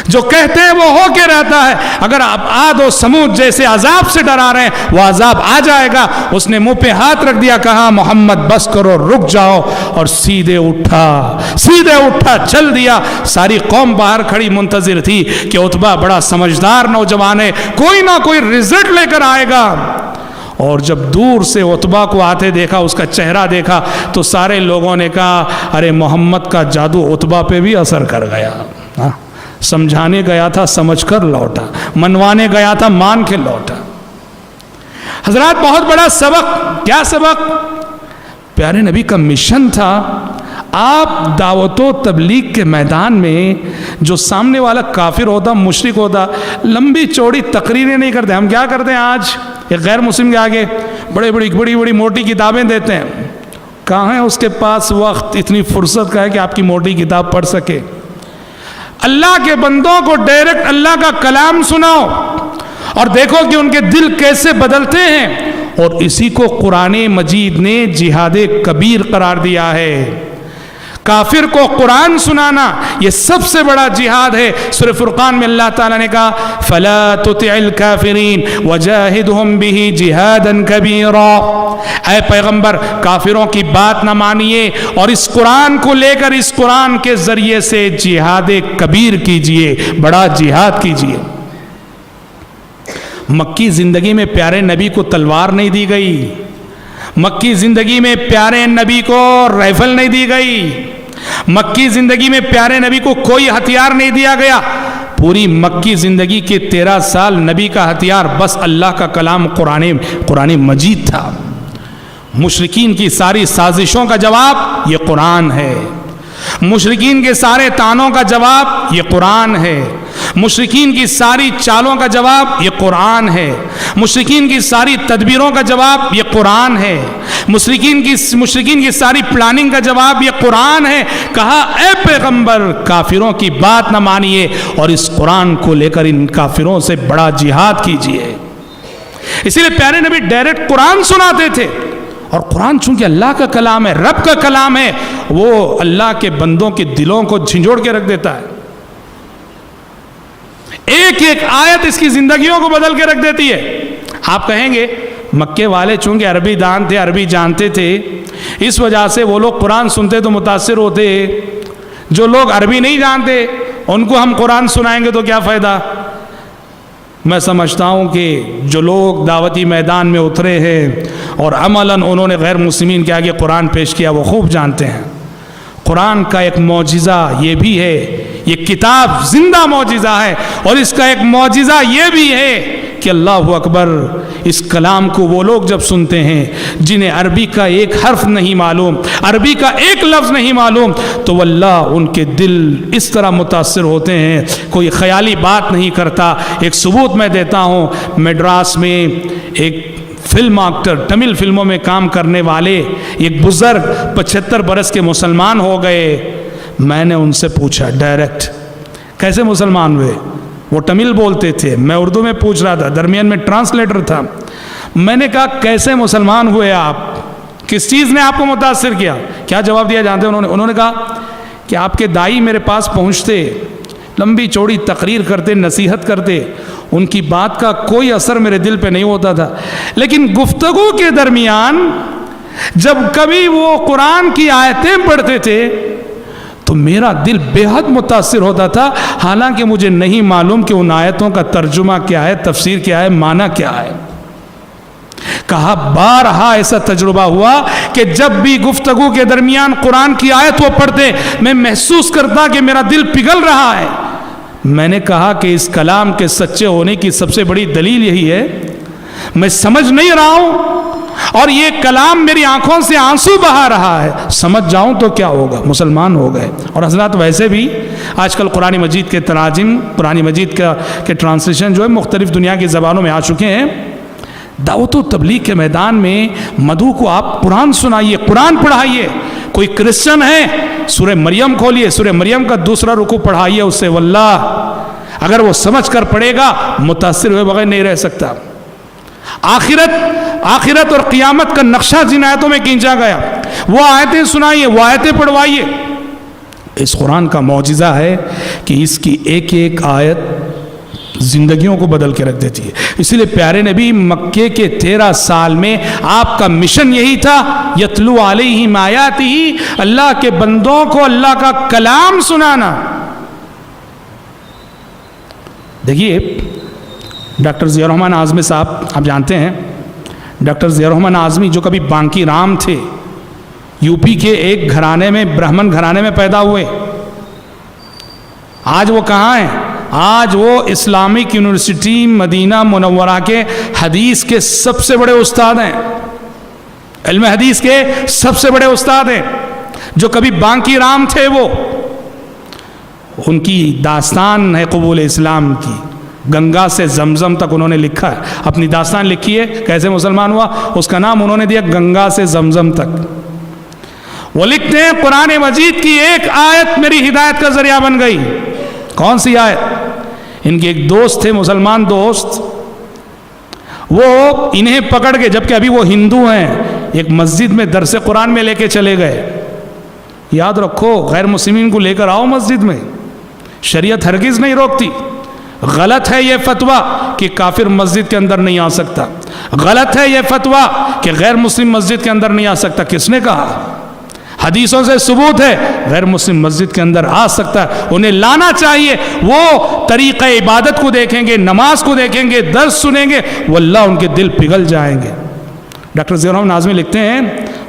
جو کہتے ہیں وہ ہو کے رہتا ہے۔ اگر آپ عاد و سمود جیسے عذاب سے ڈرا رہے ہیں، وہ عذاب آ جائے گا۔ اس نے منہ پہ ہاتھ رکھ دیا، کہا محمد بس کرو، رک جاؤ، اور سیدھے اٹھا چل دیا۔ ساری قوم باہر کھڑی منتظر تھی کہ عتبہ بڑا سمجھدار نوجوان ہے، کوئی نہ کوئی رزلٹ لے کر آئے گا۔ اور جب دور سے عتبہ کو آتے دیکھا، اس کا چہرہ دیکھا، تو سارے لوگوں نے کہا ارے محمد کا جادو عتبہ پہ بھی اثر کر گیا، سمجھانے گیا تھا سمجھ کر لوٹا، منوانے گیا تھا مان کے لوٹا۔ حضرات بہت بڑا سبق، کیا سبق؟ پیارے نبی کا مشن تھا، آپ دعوت و تبلیغ کے میدان میں جو سامنے والا کافر ہوتا، مشرک ہوتا، لمبی چوڑی تقریریں نہیں کرتے۔ ہم کیا کرتے ہیں آج؟ ایک غیر مسلم کے آگے بڑی موٹی کتابیں دیتے ہیں، کہاں ہے اس کے پاس وقت، اتنی فرصت کا ہے کہ آپ کی موٹی کتاب پڑھ سکے؟ اللہ کے بندوں کو ڈائریکٹ اللہ کا کلام سناؤ اور دیکھو کہ ان کے دل کیسے بدلتے ہیں، اور اسی کو قرآن مجید نے جہاد کبیر قرار دیا ہے۔ کافر کو قرآن سنانا یہ سب سے بڑا جہاد ہے۔ سورہ فرقان میں اللہ تعالیٰ نے کہا فَلَا تُطِعِ الْكَافِرِينَ وَجَاهِدْهُمْ بِهِ جِهَادًا كَبِيرًا، اے پیغمبر کافروں کی بات نہ مانیے اور اس قرآن کو لے کر اس قرآن کے ذریعے سے جہاد کبیر کیجئے، بڑا جہاد کیجئے۔ مکی زندگی میں پیارے نبی کو تلوار نہیں دی گئی، مکی زندگی میں پیارے نبی کو رائفل نہیں دی گئی، مکی زندگی میں پیارے نبی کو کوئی ہتھیار نہیں دیا گیا۔ پوری مکی زندگی کے 13 سال نبی کا ہتھیار بس اللہ کا کلام قرآن مجید تھا۔ مشرکین کی ساری سازشوں کا جواب یہ قرآن ہے، مشرکین کے سارے طعنوں کا جواب یہ قرآن ہے، مشرکین کی ساری چالوں کا جواب یہ قرآن ہے، مشرکین کی ساری تدبیروں کا جواب یہ قرآن ہے، مشرکین کی ساری پلاننگ کا جواب یہ قرآن ہے۔ کہا اے پیغمبر کافروں کی بات نہ مانیے اور اس قرآن کو لے کر ان کافروں سے بڑا جہاد کیجئے۔ اسی لیے پیارے نبی ڈائریکٹ قرآن سناتے تھے، اور قرآن چونکہ اللہ کا کلام ہے، رب کا کلام ہے، وہ اللہ کے بندوں کے دلوں کو جھنجھوڑ کے رکھ دیتا ہے۔ ایک ایک آیت اس کی زندگیوں کو بدل کے رکھ دیتی ہے۔ آپ کہیں گے مکے والے چونکہ عربی دان تھے، عربی جانتے تھے، اس وجہ سے وہ لوگ قرآن سنتے تو متاثر ہوتے، جو لوگ عربی نہیں جانتے ان کو ہم قرآن سنائیں گے تو کیا فائدہ؟ میں سمجھتا ہوں کہ جو لوگ دعوتی میدان میں اترے ہیں اور عملاً انہوں نے غیر مسلمین کے آگے قرآن پیش کیا، وہ خوب جانتے ہیں قرآن کا ایک معجزہ یہ بھی ہے، یہ کتاب زندہ معجزہ ہے، اور اس کا ایک معجزہ یہ بھی ہے کہ اللہ اکبر، اس کلام کو وہ لوگ جب سنتے ہیں جنہیں عربی کا ایک حرف نہیں معلوم، عربی کا ایک لفظ نہیں معلوم، تو واللہ ان کے دل اس طرح متاثر ہوتے ہیں، کوئی خیالی بات نہیں کرتا۔ ایک ثبوت میں دیتا ہوں، میڈراس میں ایک فلم ایکٹر، تمل فلموں میں کام کرنے والے ایک بزرگ 75 برس کے مسلمان ہو گئے۔ میں نے ان سے پوچھا ڈائریکٹ کیسے مسلمان ہوئے؟ وہ تمل بولتے تھے، میں اردو میں پوچھ رہا تھا، درمیان میں ٹرانسلیٹر تھا۔ میں نے کہا کیسے مسلمان ہوئے آپ؟ کس چیز نے آپ کو متاثر کیا؟ کیا جواب دیا جانتے ہیں انہوں نے کہا کہ آپ کے دائی میرے پاس پہنچتے، لمبی چوڑی تقریر کرتے، نصیحت کرتے، ان کی بات کا کوئی اثر میرے دل پہ نہیں ہوتا تھا، لیکن گفتگو کے درمیان جب کبھی وہ قرآن کی آیتیں پڑھتے تھے تو میرا دل بے حد متاثر ہوتا تھا، حالانکہ مجھے نہیں معلوم کہ ان آیتوں کا ترجمہ کیا ہے، تفسیر کیا ہے، معنی کیا ہے۔ کہا بارہا ایسا تجربہ ہوا کہ جب بھی گفتگو کے درمیان قرآن کی آیت وہ پڑھتے، میں محسوس کرتا کہ میرا دل پگھل رہا ہے۔ میں نے کہا کہ اس کلام کے سچے ہونے کی سب سے بڑی دلیل یہی ہے، میں سمجھ نہیں رہا ہوں اور یہ کلام میری آنکھوں سے آنسو بہا رہا ہے، سمجھ جاؤں تو کیا ہوگا، مسلمان ہو گئے۔ اور حضرات ویسے بھی آج کل قرآن مجید کے تراجم، قرآن مجید کے ٹرانسلیشن جو ہے مختلف دنیا کی زبانوں میں آ چکے ہیں۔ دعوت و تبلیغ کے میدان میں مدعو کو آپ قرآن سنائیے، قرآن پڑھائیے۔ کوئی کرسچن ہے، سورہ مریم کھولیے، سورہ مریم کا دوسرا رکوع پڑھائیے اس سے، واللہ اگر وہ سمجھ کر پڑھے گا متاثر ہوئے بغیر نہیں رہ سکتا۔ آخرت اور قیامت کا نقشہ جن آیتوں میں کھینچا گیا، وہ آیتیں سنائیے، وہ آیتیں پڑھوائیے۔ اس قرآن کا معجزہ ہے کہ اس کی ایک ایک آیت زندگیوں کو بدل کے رکھ دیتی ہے۔ اسی لیے پیارے نبی مکے کے 13 سال میں آپ کا مشن یہی تھا، یتلو علیہم آیاتہ، اللہ کے بندوں کو اللہ کا کلام سنانا۔ دیکھیے ڈاکٹر ضیاء الرحمن اعظمی صاحب، آپ جانتے ہیں ڈاکٹر ضیاء الرحمن اعظمی جو کبھی بانکی رام تھے، یو پی کے ایک گھرانے میں، برہمن گھرانے میں پیدا ہوئے۔ آج وہ کہاں ہیں؟ آج وہ اسلامک یونیورسٹی مدینہ منورہ کے حدیث کے سب سے بڑے استاد ہیں، علم حدیث کے سب سے بڑے استاد ہیں۔ جو کبھی بانکی رام تھے، وہ ان کی داستان ہے قبول اسلام کی، گنگا سے زمزم تک انہوں نے لکھا ہے، اپنی داستان لکھی ہے کیسے مسلمان ہوا، اس کا نام انہوں نے دیا گنگا سے زمزم تک۔ وہ لکھتے ہیں قرآن مجید کی ایک آیت میری ہدایت کا ذریعہ بن گئی۔ کون سی آیت؟ ان کے ایک دوست تھے، مسلمان دوست، وہ انہیں پکڑ کے، جبکہ ابھی وہ ہندو ہیں، ایک مسجد میں درس قرآن میں لے کے چلے گئے۔ یاد رکھو، غیر مسلمین کو لے کر آؤ مسجد میں، شریعت ہرگز نہیں روکتی۔ غلط ہے یہ فتویٰ کہ کافر مسجد کے اندر نہیں آ سکتا، غلط ہے یہ فتویٰ کہ غیر مسلم مسجد کے اندر نہیں آ سکتا۔ کس نے کہا؟ حدیثوں سے ثبوت ہے غیر مسلم مسجد کے اندر آ سکتا ہے، انہیں لانا چاہیے۔ وہ طریقہ عبادت کو دیکھیں گے، نماز کو دیکھیں گے، درس سنیں گے، واللہ ان کے دل پگھل جائیں گے۔ ڈاکٹر ضیاء الرحمن اعظمی لکھتے ہیں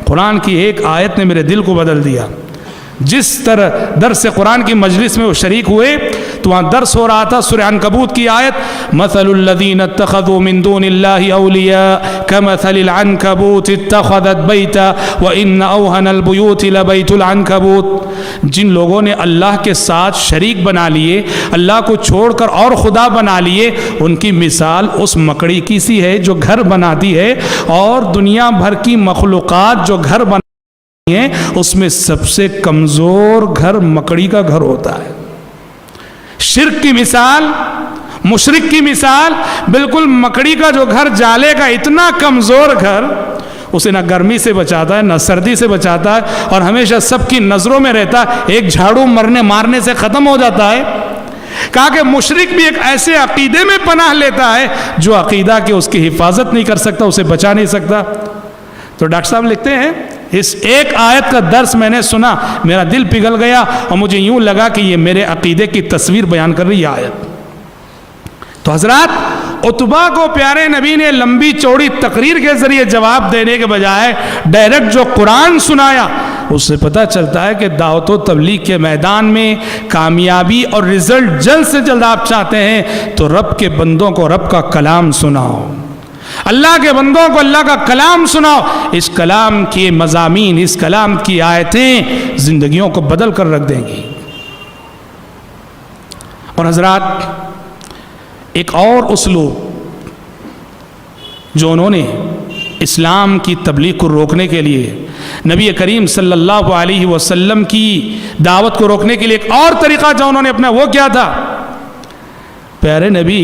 قرآن کی ایک آیت نے میرے دل کو بدل دیا۔ جس طرح درس قرآن کی مجلس میں وہ شریک ہوئے تو وہاں درس ہو رہا تھا سورہ عنکبوت کی آیت، مثل الذین اتخذوا من دون اللہ اولیاء کمثل العنکبوت اتخذت بیتا وان اوہن البیوت لبیت العنکبوت۔ جن لوگوں نے اللہ کے ساتھ شریک بنا لیے، اللہ کو چھوڑ کر اور خدا بنا لیے، ان کی مثال اس مکڑی کی سی ہے جو گھر بناتی ہے، اور دنیا بھر کی مخلوقات جو گھر بنا اس میں سب سے کمزور گھر مکڑی کا گھر ہوتا ہے۔ شرک کی مثال، مشرک کی مثال، بالکل مکڑی کا جو گھر، جالے کا اتنا کمزور گھر، اسے نہ گرمی سے بچاتا ہے نہ سردی سے بچاتا ہے، اور ہمیشہ سب کی نظروں میں رہتا ہے، ایک جھاڑو مارنے سے ختم ہو جاتا ہے۔ کہا کہ مشرک بھی ایک ایسے عقیدے میں پناہ لیتا ہے جو عقیدہ کہ اس کی حفاظت نہیں کر سکتا، اسے بچا نہیں سکتا۔ تو ڈاکٹر صاحب لکھتے ہیں اس ایک آیت کا درس میں نے سنا، میرا دل پگھل گیا اور مجھے یوں لگا کہ یہ میرے عقیدے کی تصویر بیان کر رہی ہے آیت۔ تو حضرات، عتبہ کو پیارے نبی نے لمبی چوڑی تقریر کے ذریعے جواب دینے کے بجائے ڈائریکٹ جو قرآن سنایا، اس سے پتہ چلتا ہے کہ دعوت و تبلیغ کے میدان میں کامیابی اور رزلٹ جلد سے جلد آپ چاہتے ہیں تو رب کے بندوں کو رب کا کلام سناؤ، اللہ کے بندوں کو اللہ کا کلام سناؤ۔ اس کلام کے مضامین، اس کلام کی آیتیں زندگیوں کو بدل کر رکھ دیں گی۔ اور حضرات، ایک اور اسلوب جو انہوں نے اسلام کی تبلیغ کو روکنے کے لیے، نبی کریم صلی اللہ علیہ وسلم کی دعوت کو روکنے کے لیے ایک اور طریقہ جو انہوں نے اپنا، وہ کیا تھا؟ پیارے نبی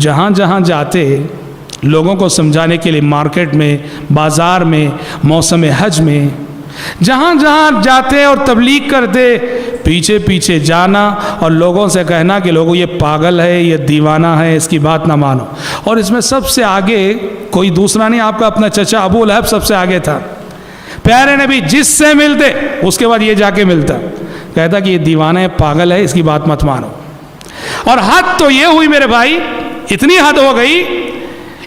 جہاں جہاں جاتے لوگوں کو سمجھانے کے لیے، مارکیٹ میں، بازار میں، موسم حج میں، جہاں جہاں جاتے اور تبلیغ کرتے، پیچھے پیچھے جانا اور لوگوں سے کہنا کہ لوگوں یہ پاگل ہے، یہ دیوانہ ہے، اس کی بات نہ مانو. اور اس میں سب سے آگے کوئی دوسرا نہیں، آپ کا اپنا چچا ابو لہب سب سے آگے تھا. پیارے نبی جس سے ملتے اس کے بعد یہ جا کے ملتا، کہتا کہ یہ دیوانہ ہے، پاگل ہے، اس کی بات مت مانو. اور حد تو یہ ہوئی میرے بھائی، اتنی حد ہو گئی،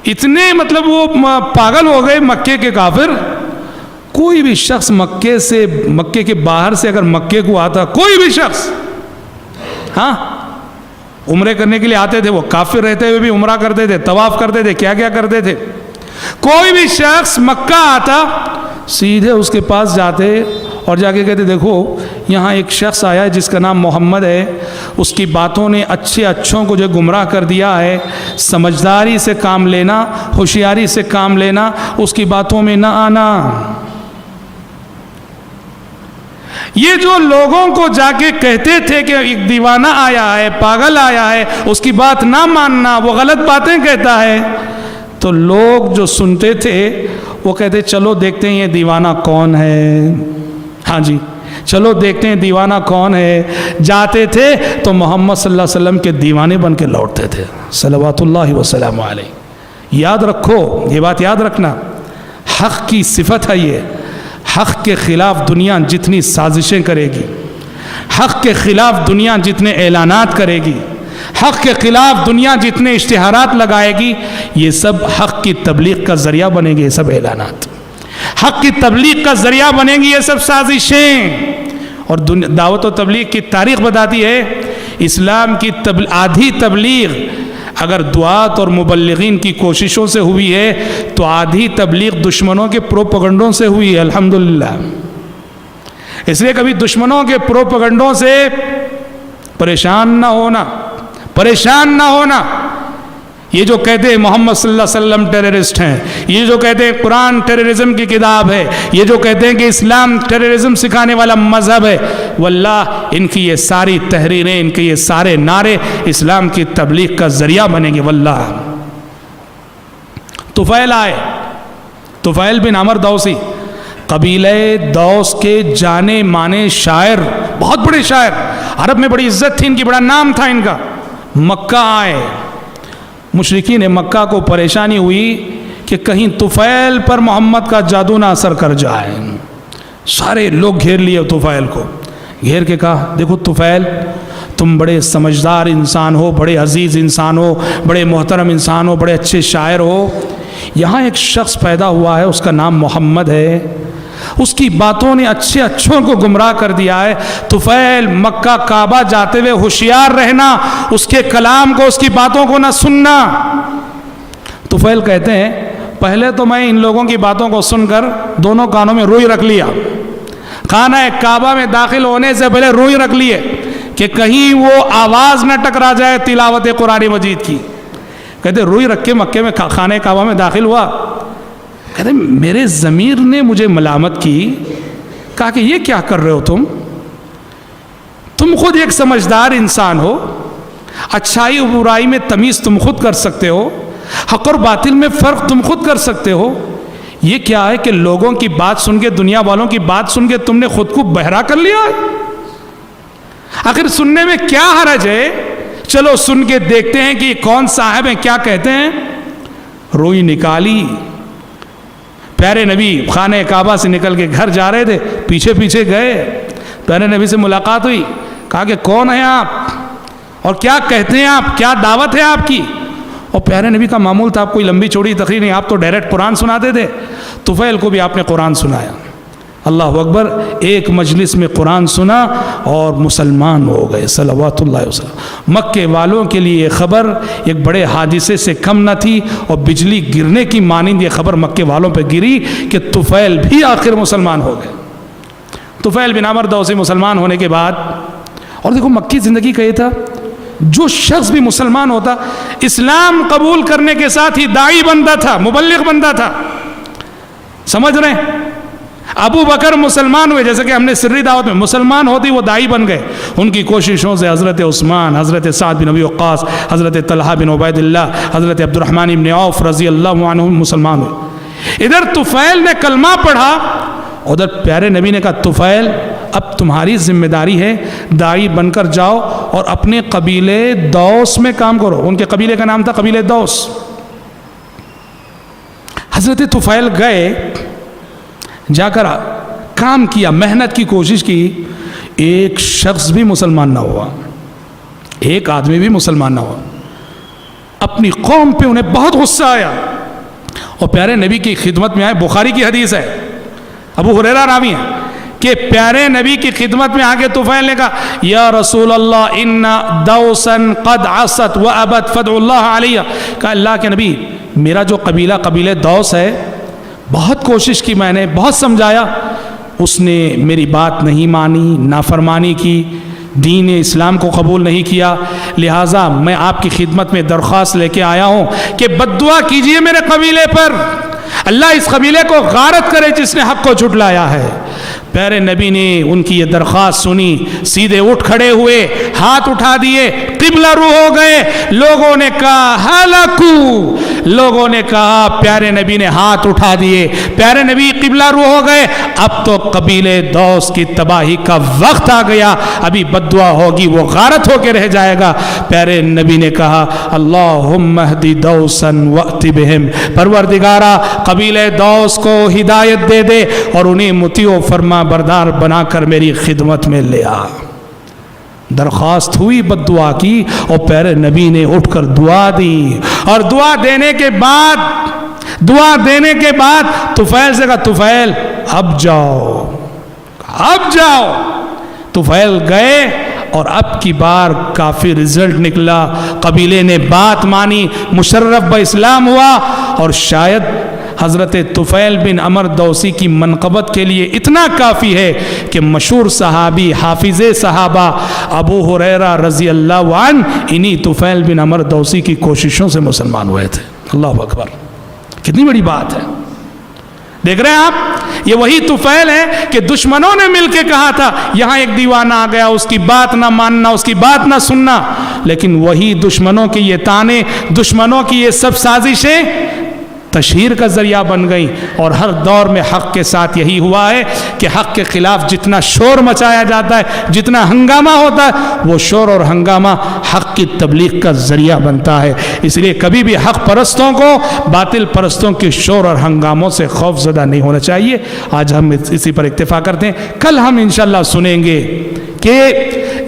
اتنے مطلب وہ پاگل ہو گئے مکے کے کافر. کوئی بھی شخص مکے کے باہر سے اگر مکے کو آتا، کوئی بھی شخص، ہاں عمرے کرنے کے لیے آتے تھے، وہ کافر رہتے ہوئے بھی عمرہ کرتے تھے، طواف کرتے تھے، کیا کیا کرتے تھے. کوئی بھی شخص مکہ آتا سیدھے اس کے پاس جاتے اور جا کے کہتے دیکھو یہاں ایک شخص آیا ہے جس کا نام محمد ہے، اس کی باتوں نے اچھوں کو جو گمراہ کر دیا ہے. سمجھداری سے کام لینا، ہوشیاری سے کام لینا، اس کی باتوں میں نہ آنا. یہ جو لوگوں کو جا کے کہتے تھے کہ ایک دیوانہ آیا ہے، پاگل آیا ہے، اس کی بات نہ ماننا، وہ غلط باتیں کہتا ہے، تو لوگ جو سنتے تھے وہ کہتے چلو دیکھتے ہیں یہ دیوانہ کون ہے. ہاں جی چلو دیکھتے ہیں دیوانہ کون ہے. جاتے تھے تو محمد صلی اللہ علیہ وسلم کے دیوانے بن کے لوٹتے تھے صلوات اللہ وسلم علیہ. یاد رکھو، یہ بات یاد رکھنا، حق کی صفت ہے یہ. حق کے خلاف دنیا جتنی سازشیں کرے گی، حق کے خلاف دنیا جتنے اعلانات کرے گی، حق کے خلاف دنیا جتنے اشتہارات لگائے گی، یہ سب حق کی تبلیغ کا ذریعہ بنے گی. یہ سب اعلانات حق کی تبلیغ کا ذریعہ بنیں گی، یہ سب سازشیں. اور دعوت و تبلیغ کی تاریخ بتاتی ہے اسلام کی آدھی تبلیغ اگر دعات اور مبلغین کی کوششوں سے ہوئی ہے تو آدھی تبلیغ دشمنوں کے پروپیگنڈوں سے ہوئی ہے الحمدللہ. اس لیے کبھی دشمنوں کے پروپیگنڈوں سے پریشان نہ ہونا. یہ جو کہتے ہیں محمد صلی اللہ علیہ وسلم ٹیررسٹ ہیں، یہ جو کہتے ہیں قرآن ٹیررزم کی کتاب ہے، یہ جو کہتے ہیں کہ اسلام ٹیررزم سکھانے والا مذہب ہے، واللہ ان کی یہ ساری تحریریں، ان کے یہ سارے نعرے اسلام کی تبلیغ کا ذریعہ بنیں گے واللہ. طفیل آئے، طفیل بن عمر دوسی، قبیلہ دوس کے جانے مانے شاعر، بہت بڑے شاعر، عرب میں بڑی عزت تھی ان کی، بڑا نام تھا ان کا. مکہ آئے. مشرکین مکہ کو پریشانی ہوئی کہ کہیں طفیل پر محمد کا جادو نہ اثر کر جائے. سارے لوگ گھیر لیے طفیل کو، گھیر کے کہا دیکھو طفیل تم بڑے سمجھدار انسان ہو، بڑے عزیز انسان ہو، بڑے محترم انسان ہو، بڑے اچھے شاعر ہو. یہاں ایک شخص پیدا ہوا ہے، اس کا نام محمد ہے، اس کی باتوں نے اچھوں کو گمراہ کر دیا ہے. طفیل مکہ کعبہ جاتے ہوئے ہوشیار رہنا، اس کے کلام کو، اس کی باتوں کو نہ سننا. طفیل کہتے ہیں پہلے تو میں ان لوگوں کی باتوں کو سن کر دونوں کانوں میں روئی رکھ لیا، خانہ کعبہ میں داخل ہونے سے پہلے روئی رکھ لیے کہ کہیں وہ آواز نہ ٹکرا جائے تلاوت قرآن مجید کی. کہتے روئی رکھ کے مکے میں خانہ کعبہ میں داخل ہوا. کہتے میرے ضمیر نے مجھے ملامت کی، کہا کہ یہ کیا کر رہے ہو تم خود ایک سمجھدار انسان ہو، اچھائی و برائی میں تمیز تم خود کر سکتے ہو، حق اور باطل میں فرق تم خود کر سکتے ہو. یہ کیا ہے کہ لوگوں کی بات سن کے، دنیا والوں کی بات سن کے تم نے خود کو بہرا کر لیا ہے؟ آخر سننے میں کیا حرج ہے؟ چلو سن کے دیکھتے ہیں کہ کون صاحب ہیں، کیا کہتے ہیں. روئی نکالی. پیارے نبی خانہ کعبہ سے نکل کے گھر جا رہے تھے، پیچھے پیچھے گئے، پیارے نبی سے ملاقات ہوئی. کہا کہ کون ہیں آپ اور کیا کہتے ہیں آپ، کیا دعوت ہے آپ کی؟ اور پیارے نبی کا معمول تھا، آپ کوئی لمبی چوڑی تقریر نہیں، آپ تو ڈائریکٹ قرآن سناتے تھے. طفیل کو بھی آپ نے قرآن سنایا. اللہ اکبر. ایک مجلس میں قرآن سنا اور مسلمان ہو گئے صلوات اللہ وسلم. مکے والوں کے لیے یہ خبر ایک بڑے حادثے سے کم نہ تھی، اور بجلی گرنے کی مانند یہ خبر مکے والوں پہ گری کہ طفیل بھی آخر مسلمان ہو گئے. طفیل بن عمر دوسی مسلمان ہونے کے بعد، اور دیکھو مکی زندگی کا یہ تھا، جو شخص بھی مسلمان ہوتا اسلام قبول کرنے کے ساتھ ہی داعی بنتا تھا، مبلغ بنتا تھا. سمجھ رہے ہیں؟ ابو بکر مسلمان ہوئے، جیسے کہ ہم نے سری دعوت میں مسلمان ہوتی وہ داعی بن گئے. ان کی کوششوں سے حضرت عثمان، حضرت سعد بن ابی وقاص، حضرت طلحہ بن عبید اللہ، حضرت عبد الرحمن بن عوف رضی اللہ عنہ مسلمان ہوئے. ادھر طفیل نے کلمہ پڑھا، ادھر پیارے نبی نے کہا طفیل اب تمہاری ذمہ داری ہے داعی بن کر جاؤ اور اپنے قبیلے دوس میں کام کرو. ان کے قبیلے کا نام تھا قبیلے دوس. حضرت طفیل گئے, جا کر کام کیا, محنت کی کوشش کی, ایک شخص بھی مسلمان نہ ہوا, ایک آدمی بھی مسلمان نہ ہوا. اپنی قوم پہ انہیں بہت غصہ آیا اور پیارے نبی کی خدمت میں آئے. بخاری کی حدیث ہے, ابو ہریرہ راوی ہے کہ پیارے نبی کی خدمت میں آگے طفیل نے کہا یا رسول اللہ ان دوسا قد عصت وابت فادع اللہ علیہ. کہا اللہ کے نبی میرا جو قبیلہ قبیلہ دوس ہے, بہت کوشش کی میں نے, بہت سمجھایا, اس نے میری بات نہیں مانی, نافرمانی کی, دین اسلام کو قبول نہیں کیا. لہٰذا میں آپ کی خدمت میں درخواست لے کے آیا ہوں کہ بد دعا کیجئے میرے قبیلے پر, اللہ اس قبیلے کو غارت کرے جس نے حق کو جھٹلایا ہے. پیارے نبی نے ان کی یہ درخواست سنی, سیدھے اٹھ کھڑے ہوئے, ہاتھ اٹھا دیے, قبلہ رو ہو گئے. لوگوں نے کہا ہلاکو, لوگوں نے کہا پیارے نبی نے ہاتھ اٹھا دیے, پیارے نبی قبلہ رو ہو گئے, اب تو قبیلے دوس کی تباہی کا وقت آ گیا, ابھی بد دعا ہوگی وہ غارت ہو کے رہ جائے گا. پیارے نبی نے کہا اللہم اہدی دوسا وأت بہم, پروردگارا قبیلے دوس کو ہدایت دے دے اور انہیں مطیع و فرما بردار بنا کر میری خدمت میں لے آ. درخواست ہوئی بد دعا کی اور پیارے نبی نے اٹھ کر دعا دی, اور دعا دینے کے بعد طفیل سے کہا طفیل اب جاؤ, اب جاؤ. طفیل گئے اور اب کی بار کافی رزلٹ نکلا. قبیلے نے بات مانی, مشرف باسلام ہوا, اور شاید حضرت طفیل بن عمر دوسی کی منقبت کے لیے اتنا کافی ہے کہ مشہور صحابی حافظ صحابہ ابو ہریرہ رضی اللہ عنہ انہی طفیل بن عمر دوسی کی کوششوں سے مسلمان ہوئے تھے. اللہ اکبر, کتنی بڑی بات ہے. دیکھ رہے ہیں آپ, یہ وہی طفیل ہے کہ دشمنوں نے مل کے کہا تھا یہاں ایک دیوانہ آ گیا, اس کی بات نہ ماننا, اس کی بات نہ سننا. لیکن وہی دشمنوں کے یہ تانے, دشمنوں کی یہ سب سازشیں تشہیر کا ذریعہ بن گئی. اور ہر دور میں حق کے ساتھ یہی ہوا ہے کہ حق کے خلاف جتنا شور مچایا جاتا ہے, جتنا ہنگامہ ہوتا ہے, وہ شور اور ہنگامہ حق کی تبلیغ کا ذریعہ بنتا ہے. اس لیے کبھی بھی حق پرستوں کو باطل پرستوں کے شور اور ہنگاموں سے خوف زدہ نہیں ہونا چاہیے. آج ہم اسی پر اکتفا کرتے ہیں. کل ہم انشاءاللہ سنیں گے کہ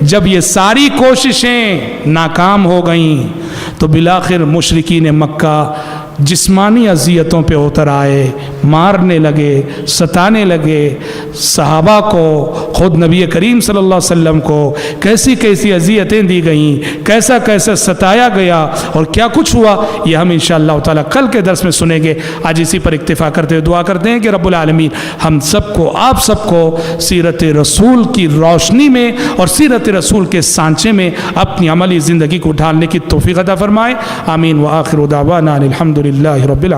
جب یہ ساری کوششیں ناکام ہو گئیں تو بالآخر مشرکین مکہ جسمانی اذیتوں پہ اتر آئے, مارنے لگے, ستانے لگے صحابہ کو. خود نبی کریم صلی اللہ علیہ وسلم کو کیسی کیسی اذیتیں دی گئیں, کیسا کیسا ستایا گیا اور کیا کچھ ہوا, یہ ہم انشاءاللہ تعالی کل کے درس میں سنیں گے. آج اسی پر اکتفا کرتے ہوئے دعا کرتے ہیں کہ رب العالمین ہم سب کو, آپ سب کو سیرت رسول کی روشنی میں اور سیرت رسول کے سانچے میں اپنی عملی زندگی کو ڈھالنے کی توفیق عطا فرمائے. آمین. وآخر دعوانا الحمد للہ رب العالمین.